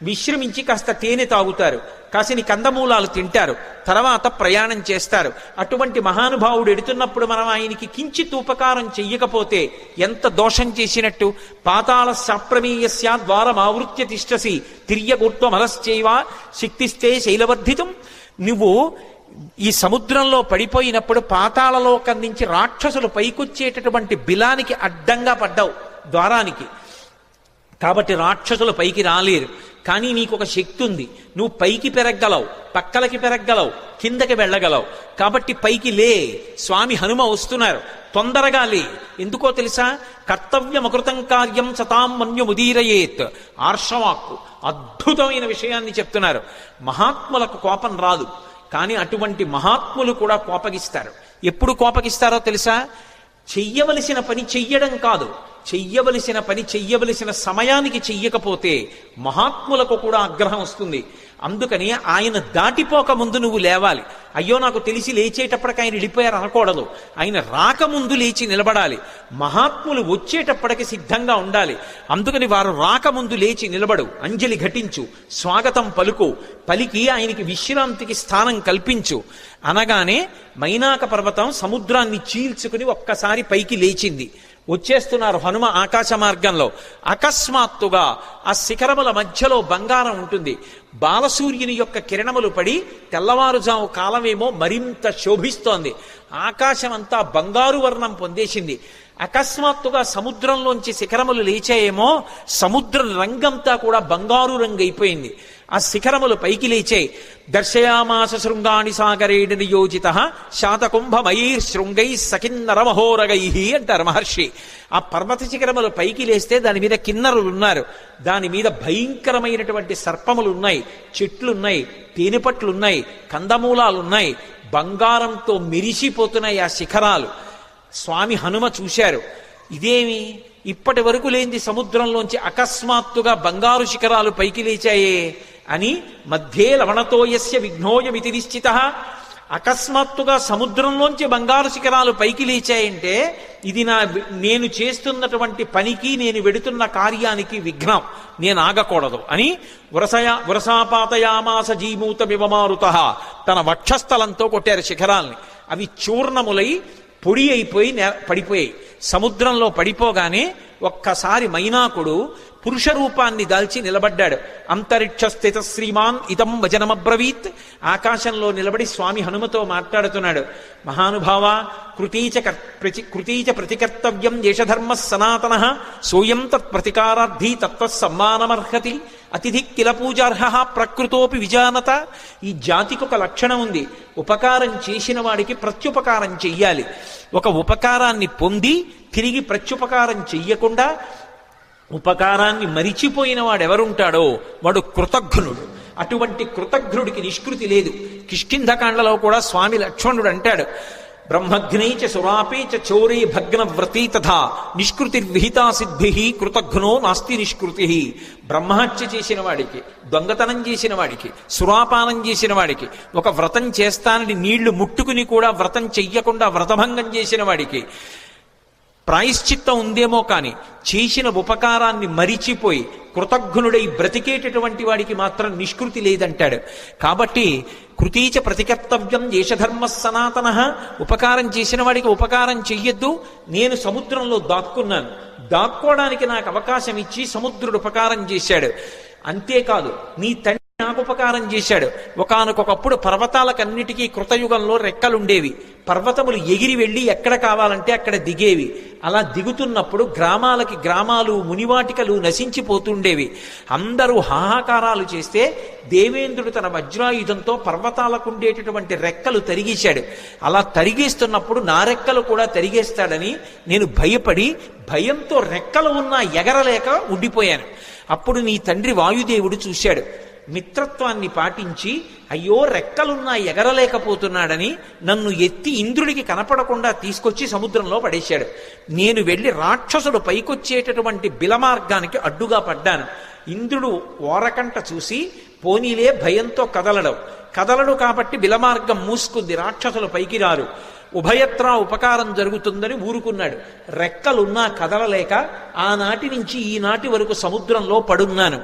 విశ్రమించి కాస్త తేనె తాగుతారు, కాసిని కందమూలాలు తింటారు, తర్వాత ప్రయాణం చేస్తారు. అటువంటి మహానుభావుడు ఎడుతున్నప్పుడు మనం ఆయనకి కించిత్ ఉపకారం చెయ్యకపోతే ఎంత దోషం చేసినట్టు. పాతాళ శాప్రమేయస్యా ద్వారమావృత్య తిష్టసి తిర్యగూర్ధ్వమలశ్చైవ శక్తిస్తే శైలవర్ధితం. నువ్వు ఈ సముద్రంలో పడిపోయినప్పుడు పాతాళలోకం నుంచి రాక్షసులు పైకొచ్చేటటువంటి బిలానికి అడ్డంగా పడ్డావు ద్వారానికి. కాబట్టి రాక్షసులు పైకి రాలేరు. కానీ నీకు ఒక శక్తి ఉంది, నువ్వు పైకి పెరగలవు, పక్కలకి పెరగలవు, కిందకి వెళ్ళగలవు. కాబట్టి పైకి లే, స్వామి హనుమ వస్తున్నారు, తొందరగా లే. ఎందుకో తెలుసా? కర్తవ్యమకృతం కార్యం సతాం మన్యుముదీరయేత్. ఆర్షవాక్కు అద్భుతమైన విషయాన్ని చెప్తున్నారు. మహాత్ములకు కోపం రాదు, కానీ అటువంటి మహాత్ములు కూడా కోపగిస్తారు. ఎప్పుడు కోపగిస్తారో తెలుసా? చెయ్యవలసిన పని చెయ్యడం కాదు, చెయ్యవలసిన పని చెయ్యవలసిన సమయానికి చెయ్యకపోతే మహాత్ములకు కూడా ఆగ్రహం వస్తుంది. అందుకని ఆయన దాటిపోక ముందు నువ్వు లేవాలి. అయ్యో నాకు తెలిసి లేచేటప్పటికి ఆయన వెళ్ళిపోయారు అనకూడదు. ఆయన రాకముందు లేచి నిలబడాలి. మహాత్ములు వచ్చేటప్పటికి సిద్ధంగా ఉండాలి. అందుకని వారు రాకముందు లేచి నిలబడు, అంజలి ఘటించు, స్వాగతం పలుకు, పలికి ఆయనకి విశ్రాంతికి స్థానం కల్పించు అనగానే మైనాక పర్వతం సముద్రాన్ని చీల్చుకుని ఒక్కసారి పైకి లేచింది. వచ్చేస్తున్నారు హనుమ ఆకాశ మార్గంలో. అకస్మాత్తుగా ఆ శిఖరముల మధ్యలో బంగారం ఉంటుంది. బాలసూర్యుని యొక్క కిరణములు పడి తెల్లవారుజాము కాలమేమో మరింత శోభిస్తోంది. ఆకాశం అంతా బంగారు వర్ణం పొందేసింది. అకస్మాత్తుగా సముద్రంలోంచి శిఖరములు లేచాయేమో, సముద్ర రంగంతా కూడా బంగారు రంగు అయిపోయింది. ఆ శిఖరములు పైకి లేచాయి. దర్శయామాస శృంగాణి సాగరేణ నియోజిత శాతకుంభమయీర్ శృంగై సకిన్నరమహోరగై అంటారు మహర్షి. ఆ పర్వత శిఖరములు పైకి లేస్తే దాని మీద కిన్నరులు ఉన్నారు, దాని మీద భయంకరమైనటువంటి సర్పములు ఉన్నాయి, చెట్లున్నాయి, తేనెపట్లున్నాయి, కందమూలాలున్నాయి, బంగారంతో మెరిసిపోతున్నాయి ఆ శిఖరాలు. స్వామి హనుమ చూశారు, ఇదేమి ఇప్పటి వరకు లేనిది సముద్రంలోంచి అకస్మాత్తుగా బంగారు శిఖరాలు పైకి లేచాయే అని. మధ్యే లవణతోయస్య విఘ్నోయమితి నిశ్చిత. అకస్మాత్తుగా సముద్రంలోంచి బంగారు శిఖరాలు పైకి లేచాయంటే ఇది నేను చేస్తున్నటువంటి పనికి, నేను వెడుతున్న కార్యానికి విఘ్నం, నేను ఆగకూడదు అని వరసాపాతయామాస జీమూత వివమారుత తన వక్షస్థలంతో కొట్టారు శిఖరాల్ని. అవి చూర్ణములై పొడి అయిపోయి పడిపోయాయి. సముద్రంలో పడిపోగానే ఒక్కసారి మైనాకుడు పురుష రూపాన్ని దాల్చి నిలబడ్డాడు. అంతరిక్ష స్థిత శ్రీమాన్ ఇతం వచనమబ్రవీత్. ఆకాశంలో నిలబడి స్వామి హనుమతో మాట్లాడుతున్నాడు. మహానుభావ, కృతీచ ప్రతికర్తవ్యం దేశధర్మ సనాతన సోయం తత్ప్రతికారార్థీ తత్వసమ్మానమర్హతి అతిథి కిల పూజార్హ ప్రకృతోపి విజానత. ఈ జాతికి ఒక లక్షణం ఉంది, ఉపకారం చేసిన వాడికి ప్రత్యుపకారం చెయ్యాలి. ఒక ఉపకారాన్ని పొంది తిరిగి ప్రత్యుపకారం చెయ్యకుండా ఉపకారాన్ని మరిచిపోయిన వాడెవరుంటాడో వాడు కృతఘ్నుడు. అటువంటి కృతఘ్నుడికి నిష్కృతి లేదు. కిష్కింధకాండలో కూడా స్వామి లక్ష్మణుడు అంటాడు, బ్రహ్మఘ్నైచ సురాపేచ చోరే భగ్నవ్రతీ తథా నిష్కృతిర్విహితా సిద్ధిః కృతఘ్నో నాస్తి నిష్కృతి. బ్రహ్మహత్య చేసిన వాడికి, దొంగతనం చేసిన వాడికి, సురాపానం చేసిన వాడికి, ఒక వ్రతం చేస్తానని నీళ్లు ముట్టుకుని కూడా వ్రతం చెయ్యకుండా వ్రతభంగం చేసిన వాడికి ప్రాయశ్చిత్తం ఉందేమో కానీ చేసిన ఉపకారాన్ని మరిచిపోయి కృతఘ్నుడై బ్రతికేటటువంటి వాడికి మాత్రం నిష్కృతి లేదంటాడు. కాబట్టి కృతీచ ప్రతికర్తవ్యం దేశధర్మ సనాతన. ఉపకారం చేసిన వాడికి ఉపకారం చెయ్యొద్దు. నేను సముద్రంలో దాక్కున్నాను, దాక్కోవడానికి నాకు అవకాశం ఇచ్చి సముద్రుడు ఉపకారం చేశాడు. అంతేకాదు, నీ తండ్రి నాకు ఉపకారం చేశాడు. ఒకానొకప్పుడు పర్వతాలకన్నిటికీ కృతయుగంలో రెక్కలుండేవి. పర్వతములు ఎగిరి వెళ్ళి ఎక్కడ కావాలంటే అక్కడ దిగేవి. అలా దిగుతున్నప్పుడు గ్రామాలకి గ్రామాలు, మునివాటికలు నశించిపోతుండేవి. అందరూ హాహాకారాలు చేస్తే దేవేంద్రుడు తన వజ్రాయుధంతో పర్వతాలకుండేటటువంటి రెక్కలు తరిగేశాడు. అలా తరిగేస్తున్నప్పుడు నా రెక్కలు కూడా తరిగేస్తాడని నేను భయపడి భయంతో రెక్కలు ఉన్నా ఎగరలేక ఉండిపోయాను. అప్పుడు నీ తండ్రి వాయుదేవుడు చూశాడు. మిత్రత్వాన్ని పాటించి అయ్యో రెక్కలున్నా ఎగరలేకపోతున్నాడని నన్ను ఎత్తి ఇంద్రుడికి కనపడకుండా తీసుకొచ్చి సముద్రంలో పడేశాడు. నేను వెళ్ళి రాక్షసుడు పైకొచ్చేటటువంటి బిలమార్గానికి అడ్డుగా పడ్డాను. ఇంద్రుడు ఓరకంట చూసి పోనీలే భయంతో కదలడు కాబట్టి బిలమార్గం మూసుకుంది, రాక్షసులు పైకి రారు. ఉభయత్రా ఉపకారం జరుగుతుందని ఊరుకున్నాడు. రెక్కలున్నా కదలలేక ఆనాటి నుంచి ఈనాటి వరకు సముద్రంలో పడున్నాను.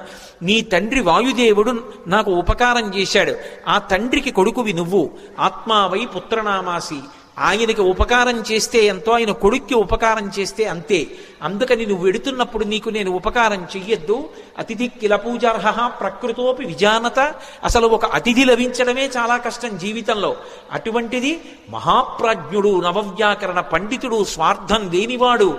నీ తండ్రి వాయుదేవుడు నాకు ఉపకారం చేశాడు. ఆ తండ్రికి కొడుకువి నువ్వు. ఆత్మావై పుత్రనామాసి. ఆయనకి ఉపకారం చేస్తే ఎంతో, ఆయన కొడుక్కి ఉపకారం చేస్తే అంతే. అందుకని నువ్వు వెడుతున్నప్పుడు నీకు నేను ఉపకారం చెయ్యొద్దు. అతిథి కిల పూజార్హ ప్రకృతోపి విజానత. అసలు ఒక అతిథి లభించడమే చాలా కష్టం జీవితంలో. అటువంటిది మహాప్రాజ్ఞుడు, నవవ్యాకరణ పండితుడు, స్వార్థం లేనివాడు,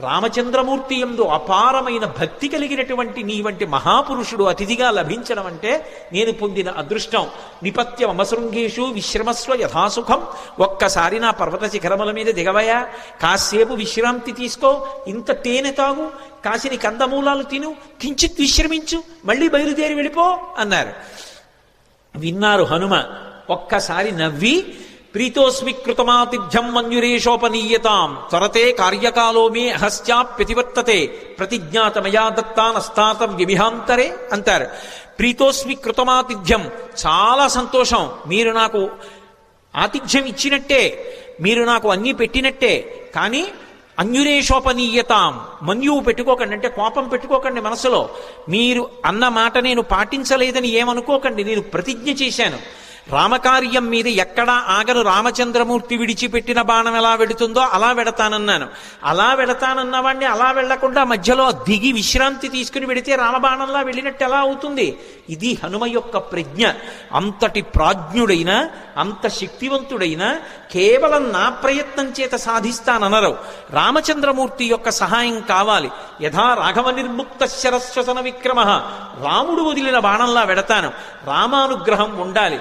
రామచంద్రమూర్తి యందు అపారమైన భక్తి కలిగినటువంటి నీ వంటి మహాపురుషుడు అతిథిగా లభించడం అంటే నేను పొందిన అదృష్టం. నిపత్య మమశృంగేషు విశ్రమస్వ యథాసుఖం. ఒక్కసారి నా పర్వత శిఖరముల మీద దిగవయా, కాసేపు విశ్రాంతి తీసుకో, ఇంత తేనె తాగు, కాసిని కందమూలాలు తిను, కించిత్ విశ్రమించు, మళ్ళీ బయలుదేరి వెళ్ళిపో అన్నారు. విన్నారు హనుమ. ఒక్కసారి నవ్వి ప్రీతోస్మి కృతమాతిథ్యం మన్యురేషోపనీయతాం త్వరతే కార్యకాలో మే అహస్యాప్యతివర్తతే ప్రతిజ్ఞాతమయా దత్తానస్తాతం వ్యభిహాంతరే అంటారు. ప్రీతోస్మి కృతమాతిథ్యం, చాలా సంతోషం, మీరు నాకు ఆతిథ్యం ఇచ్చినట్టే, మీరు నాకు అన్నీ పెట్టినట్టే, కానీ అన్యురేషోపనీయతాం, మన్యువు పెట్టుకోకండి, అంటే కోపం పెట్టుకోకండి మనసులో. మీరు అన్న మాట నేను పాటించలేదని ఏమనుకోకండి, నేను ప్రతిజ్ఞ చేశాను. రామకార్యం మీద ఎక్కడా ఆగను, రామచంద్రమూర్తి విడిచిపెట్టిన బాణం ఎలా వెడుతుందో అలా వెడతానన్నాను. అలా వెడతానన్నవాడిని అలా వెళ్లకుండా మధ్యలో దిగి విశ్రాంతి తీసుకుని వెడితే రామబాణంలా వెళ్ళినట్టు ఎలా అవుతుంది? ఇది హనుమ యొక్క ప్రజ్ఞ. అంతటి ప్రాజ్ఞుడైన, అంత శక్తివంతుడైన, కేవలం నా ప్రయత్నం చేత సాధిస్తాననరు. రామచంద్రమూర్తి యొక్క సహాయం కావాలి. యథా రాఘవ నిర్ముక్త శరస్వసన విక్రమ, రాముడు వదిలిన బాణంలా వెడతాను. రామానుగ్రహం ఉండాలి.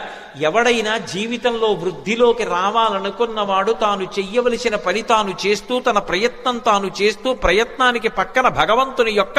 ఎవడైనా జీవితంలో వృద్ధిలోకి రావాలనుకున్నవాడు తాను చెయ్యవలసిన పని తాను చేస్తూ, తన ప్రయత్నం తాను చేస్తూ, ప్రయత్నానికి పక్కన భగవంతుని యొక్క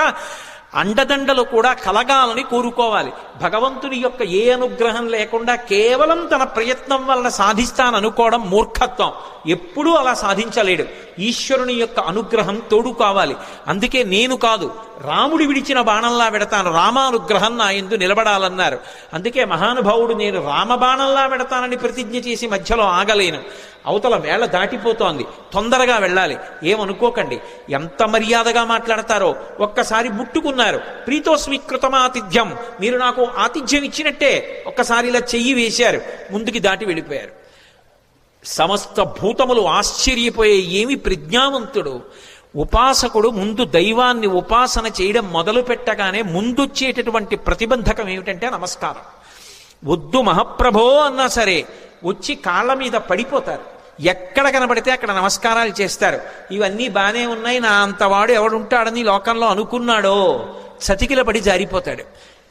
అండదండలు కూడా కలగాలని కోరుకోవాలి. భగవంతుని యొక్క ఏ అనుగ్రహం లేకుండా కేవలం తన ప్రయత్నం వలన సాధిస్తాననుకోవడం మూర్ఖత్వం. ఎప్పుడూ అలా సాధించలేడు. ఈశ్వరుని యొక్క అనుగ్రహం తోడు కావాలి. అందుకే నేను కాదు, రాముడి విడిచిన బాణంలా వెడతాను, రామానుగ్రహం నా యందు నిలబడాలన్నారు. అందుకే మహానుభావుడు నేను రామబాణంలా వెడతానని ప్రతిజ్ఞ చేసి మధ్యలో ఆగలేను. అవతల వేళ దాటిపోతోంది, తొందరగా వెళ్ళాలి, ఏమనుకోకండి. ఎంత మర్యాదగా మాట్లాడతారో. ఒక్కసారి ముట్టుకున్నారు, ప్రీతోస్మి కృతమాతిథ్యం, మీరు నాకు ఆతిథ్యం ఇచ్చినట్టే. ఒక్కసారి ఇలా చెయ్యి వేశారు, ముందుకి దాటి వెళ్ళిపోయారు. సమస్త భూతములు ఆశ్చర్యపోయే, ఏమి ప్రజ్ఞావంతుడు! ఉపాసకుడు ముందు దైవాన్ని ఉపాసన చేయడం మొదలు పెట్టగానే ముందొచ్చేటటువంటి ప్రతిబంధకం ఏమిటంటే నమస్కారం. వద్దు మహాప్రభో అన్నా సరే వచ్చి కాళ్ళ మీద పడిపోతారు. ఎక్కడ కనబడితే అక్కడ నమస్కారాలు చేస్తారు. ఇవన్నీ బానే ఉన్నాయి, నా అంతవాడు ఎవడుంటాడని లోకంలో అనుకున్నాడో చతికిల పడి జారిపోతాడు.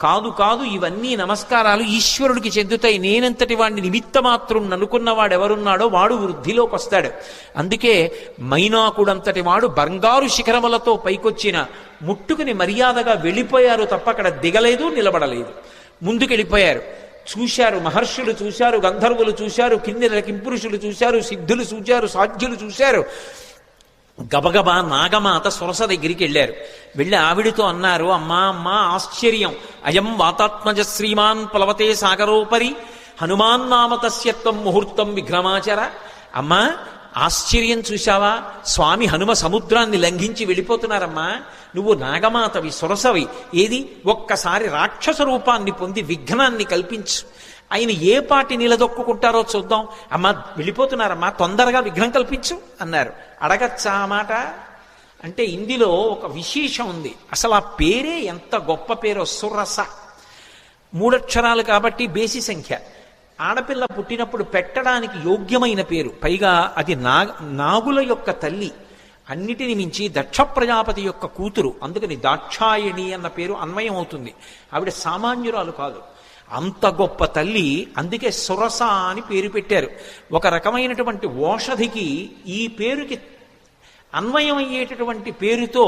కాదు కాదు, ఇవన్నీ నమస్కారాలు ఈశ్వరుడికి చెందుతాయి. నేనంతటి వాడిని నిమిత్త మాత్రం అనుకున్నవాడు ఎవరున్నాడో వాడు వృద్ధిలోకి వస్తాడు. అందుకే మైనాకుడంతటి వాడు బంగారు శిఖరములతో పైకొచ్చిన ముట్టుకుని మర్యాదగా వెళ్ళిపోయారు తప్ప అక్కడ దిగలేదు, నిలబడలేదు. ముందుకెళ్ళిపోయారు. చూశారు, మహర్షులు చూశారు, గంధర్వులు చూశారు, కిన్నెర కింపురుషులు చూశారు, సిద్ధులు చూశారు, సాధ్యులు చూశారు. గబగబా నాగమాత సురస దగ్గరికి వెళ్ళారు. వెళ్ళి ఆవిడితో అన్నారు, అమ్మా అమ్మా ఆశ్చర్యం, అయం వాతాత్మజ శ్రీమాన్ ప్లవతే సాగరోపరి హనుమాన్ నామ తస్యత్వం ముహూర్తం విఘ్నమాచర. అమ్మా ఆశ్చర్యం చూశావా? స్వామి హనుమ సముద్రాన్ని లంఘించి వెళ్ళిపోతున్నారమ్మా. నువ్వు నాగమాతవి, సురసవి. ఏది ఒక్కసారి రాక్షస రూపాన్ని పొంది విఘ్నాన్ని కల్పించు. ఆయన ఏ పాటి నిలదొక్కుంటారో చూద్దాం. అమ్మా వెళ్ళిపోతున్నారమ్మా, తొందరగా విఘ్నం కల్పించు అన్నారు. అడగచ్చా మాట అంటే ఇందులో ఒక విశేషం ఉంది. అసలు ఆ పేరే ఎంత గొప్ప పేరో, సురస. 3 అక్షరాలు కాబట్టి బేసి సంఖ్య. ఆడపిల్ల పుట్టినప్పుడు పెట్టడానికి యోగ్యమైన పేరు. పైగా అది నాగుల యొక్క తల్లి, అన్నిటిని మించి దక్ష ప్రజాపతి యొక్క కూతురు. అందుకని దాక్షాయణి అన్న పేరు అన్వయం అవుతుంది. ఆవిడ సామాన్యురాలు కాదు, అంత గొప్ప తల్లి. అందుకే సురస అని పేరు పెట్టారు. ఒక రకమైనటువంటి ఓషధికి ఈ పేరుకి అన్వయం అయ్యేటటువంటి పేరుతో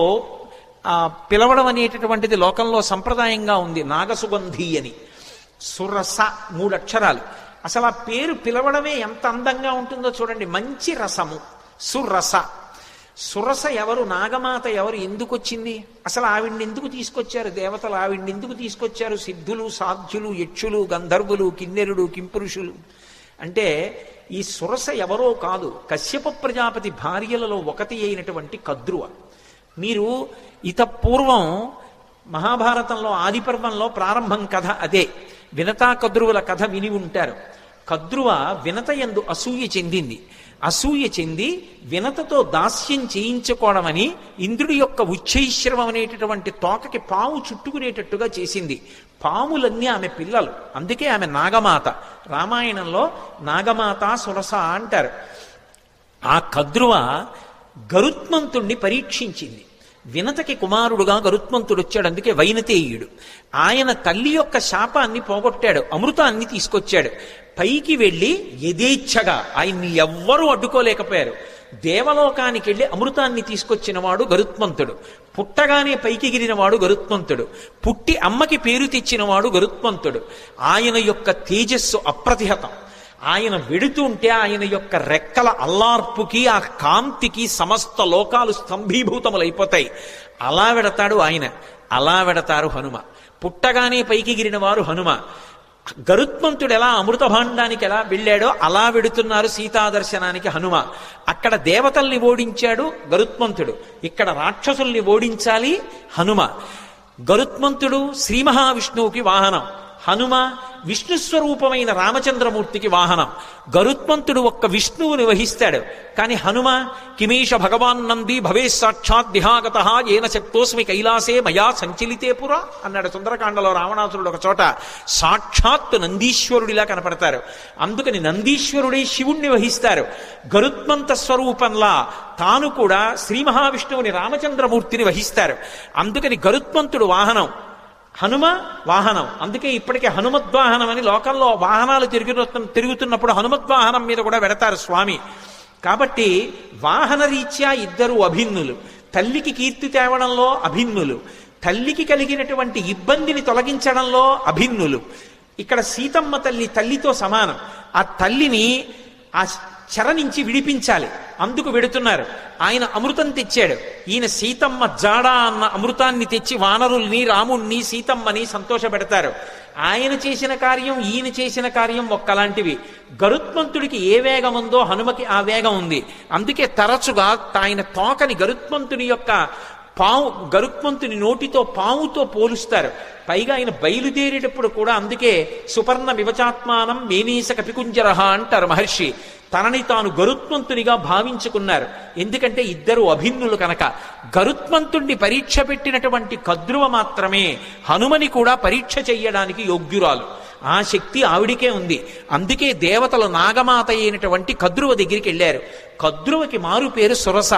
పిలవడం అనేటటువంటిది లోకంలో సంప్రదాయంగా ఉంది. నాగసుగంధి అని. సురస 3 అక్షరాలు. అసలు ఆ పేరు పిలవడమే ఎంత అందంగా ఉంటుందో చూడండి. మంచి రసము, సురస. సురస ఎవరు? నాగమాత ఎవరు? ఎందుకు వచ్చింది? అసలు ఆవిడ్ని ఎందుకు తీసుకొచ్చారు దేవతలు? ఆవిడ్ని ఎందుకు తీసుకొచ్చారు సిద్ధులు, సాధ్యులు, యక్షులు, గంధర్వులు, కిన్నెరుడు, కింపురుషులు? అంటే ఈ సురస ఎవరో కాదు, కశ్యప ప్రజాపతి భార్యలలో ఒకటి అయినటువంటి కద్రువ. మీరు పూర్వం మహాభారతంలో ఆదిపర్వంలో ప్రారంభం కథ అదే. వినతా కద్రువుల కథ విని ఉంటారు. కద్రువ వినతయందు అసూయ చెందింది. అసూయ చెంది వినతతో దాస్యం చేయించుకోవడమని ఇంద్రుడి యొక్క ఉచ్చైశ్రవం అనేటటువంటి తోకకి పాము చుట్టుకునేటట్టుగా చేసింది. పాములన్నీ ఆమె పిల్లలు, అందుకే ఆమె నాగమాత. రామాయణంలో నాగమాత సురస అంటారు. ఆ కద్రువ గరుత్మంతుణ్ణి పరీక్షించింది. వినతకి కుమారుడుగా గరుత్మంతుడు వచ్చాడు, అందుకే వైనతేయుడు. ఆయన తల్లి యొక్క శాపాన్ని పోగొట్టాడు, అమృతాన్ని తీసుకొచ్చాడు. పైకి వెళ్ళి యథేచ్ఛగా ఆయన్ని ఎవ్వరూ అడ్డుకోలేకపోయారు. దేవలోకానికి వెళ్ళి అమృతాన్ని తీసుకొచ్చినవాడు గరుత్మంతుడు. పుట్టగానే పైకి ఎగిరినవాడు గరుత్మంతుడు. పుట్టి అమ్మకి పేరు తెచ్చినవాడు గరుత్మంతుడు. ఆయన యొక్క తేజస్సు అప్రతిహతం. ఆయన వెడుతుంటే ఆయన యొక్క రెక్కల అల్లార్పుకి ఆ కాంతికి సమస్త లోకాలు స్తంభీభూతములైపోతాయి. అలా వెడతాడు ఆయన, అలా వెడతారు హనుమ. పుట్టగానే పైకి గిరిన వారు హనుమ. గరుత్మంతుడు ఎలా అమృత భాండానికి ఎలా వెళ్ళాడో అలా వెడుతున్నారు సీతాదర్శనానికి హనుమ. అక్కడ దేవతల్ని ఓడించాడు గరుత్మంతుడు, ఇక్కడ రాక్షసుల్ని ఓడించాలి హనుమ. గరుత్మంతుడు శ్రీ మహావిష్ణువుకి వాహనం, హనుమ విష్ణుస్వరూపమైన రామచంద్రమూర్తికి వాహనం. గరుత్మంతుడు ఒక్క విష్ణువుని వహిస్తాడు, కానీ హనుమ కిమీష భగవాన్ నంది భవే సాక్షాత్ దిహాగత ఏన శక్తోస్మి కైలాసే మయా సంచలితే పురా అన్నాడు సుందరకాండలో రావణాసురుడు ఒక చోట. సాక్షాత్ నందీశ్వరుడిలా కనపడతారు, అందుకని నందీశ్వరుడే శివుణ్ణి వహిస్తారు. గరుత్మంత స్వరూపంలా తాను కూడా శ్రీ మహావిష్ణువుని రామచంద్రమూర్తిని వహిస్తారు. అందుకని గరుత్మంతుడు వాహనం, హనుమ వాహనం. అందుకే ఇప్పటికే హనుమద్వాహనం అని లోకంలో వాహనాలు తిరుగుతున్నప్పుడు హనుమద్వాహనం మీద కూడా వెడతారు స్వామి. కాబట్టి వాహన రీత్యా ఇద్దరు అభిన్నులు, తల్లికి కీర్తి తేవడంలో అభిన్నులు, తల్లికి కలిగినటువంటి ఇబ్బందిని తొలగించడంలో అభిన్నులు. ఇక్కడ సీతమ్మ తల్లి తల్లితో సమానం. ఆ తల్లిని ఆ చెర నుంచి విడిపించాలి, అందుకు వెడుతున్నారు. ఆయన అమృతం తెచ్చాడు, ఈయన సీతమ్మ జాడ అన్న అమృతాన్ని తెచ్చి వానరుల్ని రాముణ్ణి సీతమ్మని సంతోషపెడతారు. ఆయన చేసిన కార్యం ఈయన చేసిన కార్యం ఒక్కలాంటివి. గరుత్మంతుడికి ఏ వేగం ఉందో హనుమకి ఆ వేగం ఉంది. అందుకే తరచుగా ఆయన తోకని గరుత్మంతుని నోటితో పాముతో పోలుస్తారు. పైగా ఆయన బయలుదేరేటప్పుడు కూడా అందుకే సుపర్ణ వివచాత్మానం మేనీస కపికుంజరహ అంటారు మహర్షి. తనని తాను గరుత్మంతునిగా భావించుకున్నారు, ఎందుకంటే ఇద్దరు అభిన్నులు కనుక. గరుత్మంతుణ్ణి పరీక్ష పెట్టినటువంటి కద్రువ మాత్రమే హనుమని కూడా పరీక్ష చెయ్యడానికి యోగ్యురాలు. ఆ శక్తి ఆవిడికే ఉంది. అందుకే దేవతలు నాగమాత అయినటువంటి కద్రువ దగ్గరికి వెళ్ళారు. కద్రువకి మారు పేరు సురస.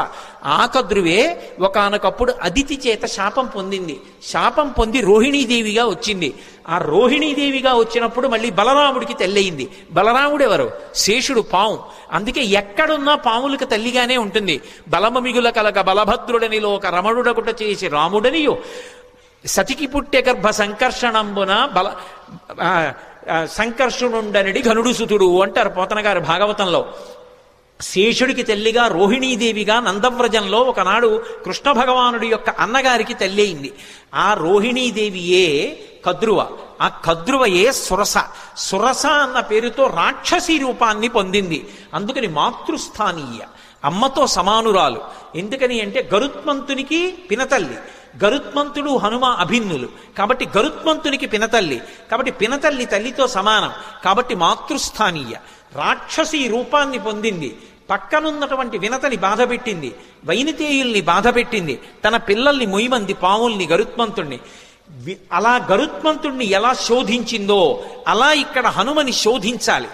ఆ కద్రువే ఒకానొకప్పుడు అదితి చేత శాపం పొందింది. శాపం పొంది రోహిణీదేవిగా వచ్చింది. ఆ రోహిణీదేవిగా వచ్చినప్పుడు మళ్ళీ బలరాముడికి తల్లయింది. బలరాముడు ఎవరు? శేషుడు, పాము. అందుకే ఎక్కడున్నా పాములకు తల్లిగానే ఉంటుంది. బలమమిగుల కలగ బలభద్రుడనిలో ఒక రమణుడగుట చేసి రాముడనియో సతికి పుట్టె గర్భ సంకర్షణంబున సంకర్షణుండనడి ఘనుడు సుతుడు అంటారు పోతన గారు భాగవతంలో. శేషుడికి తల్లిగా రోహిణీదేవిగా నందవ్రజంలో ఒకనాడు కృష్ణ భగవానుడి యొక్క అన్నగారికి తల్లి అయింది. ఆ రోహిణీదేవియే కద్రువ. ఆ కద్రువయే సురస. సురస అన్న పేరుతో రాక్షసీ రూపాన్ని పొందింది. అందుకని మాతృస్థానీయ, అమ్మతో సమానురాలు. ఎందుకని అంటే గరుత్మంతునికి పినతల్లి, గరుత్మంతుడు హనుమ అభిన్నులు కాబట్టి గరుత్మంతునికి పినతల్లి, కాబట్టి పినతల్లి తల్లితో సమానం, కాబట్టి మాతృస్థానీయ. రాక్షసీ రూపాన్ని పొందింది. పక్కనున్నటువంటి వినతని బాధపెట్టింది, వైనితేయుల్ని బాధపెట్టింది, తన పిల్లల్ని మొయ్యమంది పాముల్ని గరుత్మంతుణ్ణి. అలా గరుత్మంతుణ్ణి ఎలా శోధించిందో అలా ఇక్కడ హనుమని శోధించాలి.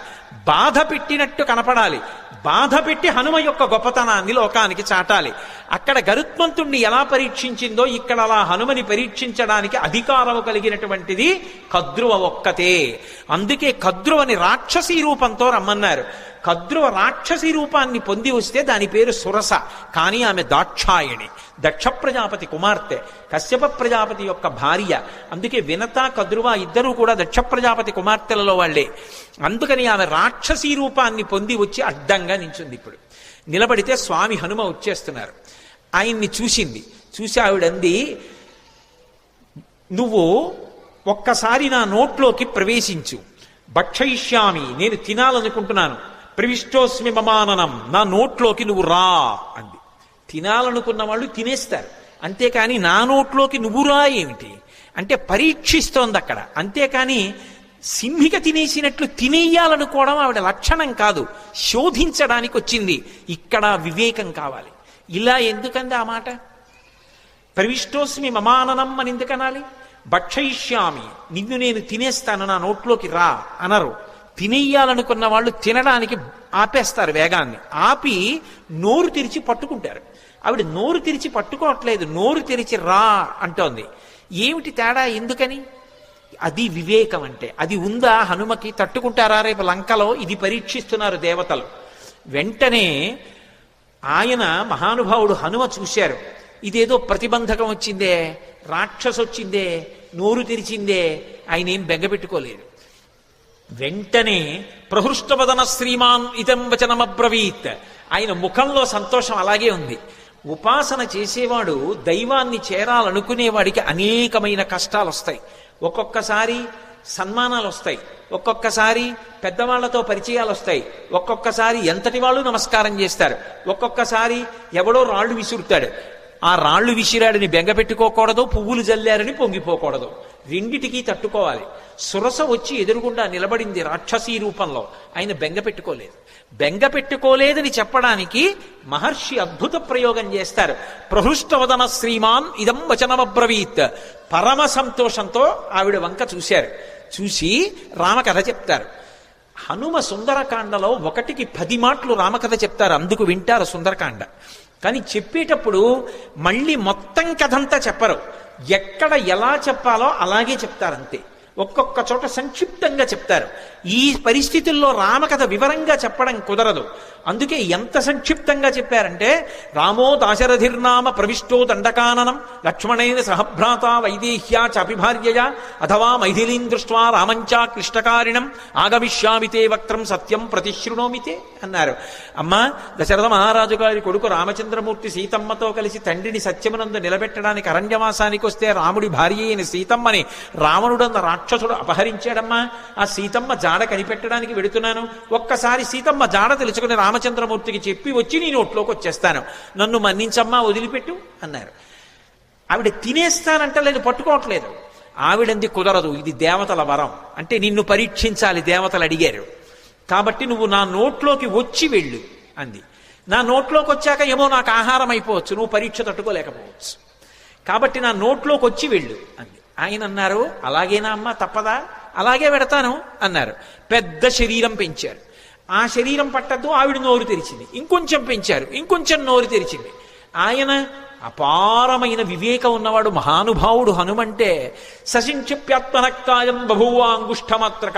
బాధ పెట్టినట్టు కనపడాలి, బాధ పెట్టి హనుమ యొక్క గొప్పతనాన్ని లోకానికి చాటాలి. అక్కడ గరుత్మంతుణ్ణి ఎలా పరీక్షించిందో ఇక్కడ అలా హనుమని పరీక్షించడానికి అధికారము కలిగినటువంటిది కద్రువ ఒక్కతే. అందుకే కద్రువని రాక్షసీ రూపంతో రమ్మన్నారు. కద్రువ రాక్షసీ రూపాన్ని పొంది వస్తే దాని పేరు సురస. కానీ ఆమె దాక్షాయణి, దక్ష ప్రజాపతి కుమార్తె, కశ్యప ప్రజాపతి యొక్క భార్య. అందుకే వినత కద్రువ ఇద్దరూ కూడా దక్ష ప్రజాపతి కుమార్తెలలో వాళ్లే. అందుకని ఆమె రాక్షసీ రూపాన్ని పొంది వచ్చి అడ్డంగా నించుంది. ఇప్పుడు నిలబడితే స్వామి హనుమ వచ్చేస్తున్నారు. ఆయన్ని చూసింది. చూసి ఆవిడంది, నువ్వు ఒక్కసారి నా నోట్లోకి ప్రవేశించు, భక్షయిష్యామి, నేను తినాలనుకుంటున్నాను, ప్రవిష్టోస్మి మమాననం, నా నోట్లోకి నువ్వు రా అంది. తినాలనుకున్న వాళ్ళు తినేస్తారు, అంతేకాని నా నోట్లోకి నువ్వు రా ఏమిటి అంటే పరీక్షిస్తోంది అక్కడ. అంతేకాని సింహిక తినేసినట్లు తినేయాలనుకోవడం ఆవిడ లక్షణం కాదు, శోధించడానికి వచ్చింది. ఇక్కడ వివేకం కావాలి. ఇలా ఎందుకంది ఆ మాట? ప్రవిష్టోస్మి మమాననం అని ఎందుకనాలి? భక్షయిష్యామి, నిన్ను నేను తినేస్తాను, నా నోట్లోకి రా అనరు. తినేయాలనుకున్న వాళ్ళు తినడానికి ఆపేస్తారు వేగాన్ని, ఆపి నోరు తెరిచి పట్టుకుంటారు. ఆవిడ నోరు తెరిచి పట్టుకోవట్లేదు, నోరు తెరిచి రా అంటోంది. ఏమిటి తేడా? ఎందుకని? అది వివేకం అంటే. అది ఉందా హనుమకి? తట్టుకుంటారా రేపు లంకలో? ఇది పరీక్షిస్తున్నారు దేవతలు. వెంటనే ఆయన మహానుభావుడు హనుమ చూశారు, ఇదేదో ప్రతిబంధకం వచ్చిందే, రాక్షసొచ్చిందే, నోరు తెరిచిందే. ఆయన ఏం బెంగపెట్టుకోలేదు. వెంటనే ప్రహృష్టవదన శ్రీమాన్ ఇదం వచనమబ్రవీత్. ఆయన ముఖంలో సంతోషం అలాగే ఉంది. ఉపాసన చేసేవాడు దైవాన్ని చేరాలనుకునేవాడికి అనేకమైన కష్టాలు వస్తాయి. ఒక్కొక్కసారి సన్మానాలు వస్తాయి, ఒక్కొక్కసారి పెద్దవాళ్లతో పరిచయాలు వస్తాయి, ఒక్కొక్కసారి ఎంతటి వాళ్ళు నమస్కారం చేస్తారు, ఒక్కొక్కసారి ఎవడో రాళ్లు విసురుతాడు. ఆ రాళ్లు విసిరాడని బెంగ పెట్టుకోకూడదు, పువ్వులు జల్లారని పొంగిపోకూడదు. రెండిటికీ తట్టుకోవాలి. సురస వచ్చి ఎదురుగుండా నిలబడింది రాక్షసీ రూపంలో. ఆయన బెంగ పెట్టుకోలేదు. బెంగ పెట్టుకోలేదని చెప్పడానికి మహర్షి అద్భుత ప్రయోగం చేస్తారు. ప్రహృష్టవదన శ్రీమాన్ ఇదం వచనమబ్రవీత్. పరమ సంతోషంతో ఆవిడ వంక చూశారు. చూసి రామకథ చెప్తారు. హనుమ సుందరకాండలో 1కి 10 మాటలు రామకథ చెప్తారు, అందుకు వింటారు సుందరకాండ. కానీ చెప్పేటప్పుడు మళ్ళీ మొత్తం కథంతా చెప్పరు. ఎక్కడ ఎలా చెప్పాలో అలాగే చెప్తారంతే. ఒక్కొక్క చోట సంక్షిప్తంగా చెప్తారు. ఈ పరిస్థితుల్లో రామకథ వివరంగా చెప్పడం కుదరదు. అందుకే ఎంత సంక్షిప్తంగా చెప్పారంటే, రామో దాశరథిర్నామ ప్రవిష్టో దండకాననం లక్ష్మణైన సహభ్రాత వైదేహ్యా చాపిభార్యయా అథవా మైథిలీం దృష్ట్వా రామంచా క్లిష్టకారిణం ఆగమిష్యామితే వక్త్రం సత్యం ప్రతిశృణోమితే అన్నారు. అమ్మా, దశరథ మహారాజు గారి కొడుకు రామచంద్రమూర్తి సీతమ్మతో కలిసి తండ్రిని సత్యమునందు నిలబెట్టడానికి అరణ్యవాసానికి వస్తే రాముడి భార్య అయిన సీతమ్మని రావణుడన్న రాక్షసుడు అపహరించాడమ్మా. ఆ సీతమ్మ జాడ కనిపెట్టడానికి వెడుతున్నాను. ఒక్కసారి సీతమ్మ జాడ తెలుసుకుని రామచంద్రమూర్తికి చెప్పి వచ్చి నీ నోట్లోకి వచ్చేస్తాను, నన్ను మన్నించమ్మా, వదిలిపెట్టు అన్నారు. ఆవిడ తినేస్తానంటలేదు, పట్టుకోవట్లేదు. ఆవిడంది కుదరదు, ఇది దేవతల వరం, అంటే నిన్ను పరీక్షించాలి, దేవతలు అడిగారు కాబట్టి నువ్వు నా నోట్లోకి వచ్చి వెళ్ళు అంది. నా నోట్లోకి వచ్చాక ఏమో నాకు ఆహారం అయిపోవచ్చు, నువ్వు పరీక్ష తట్టుకోలేకపోవచ్చు, కాబట్టి నా నోట్లోకి వచ్చి వెళ్ళు అంది. ఆయన అన్నారు, అలాగేనా అమ్మా, తప్పదా, అలాగే పెడతాను అన్నారు. పెద్ద శరీరం పెంచారు. ఆ శరీరం పట్టద్దు, ఆవిడ నోరు తెరిచింది. ఇంకొంచెం పెంచారు, ఇంకొంచెం నోరు తెరిచింది. ఆయన అపారమైన వివేకం ఉన్నవాడు, మహానుభావుడు. హనుమంటే సశింక్షప్యాత్మనక్కాయం బభూవాంగుష్ఠమాత్రక.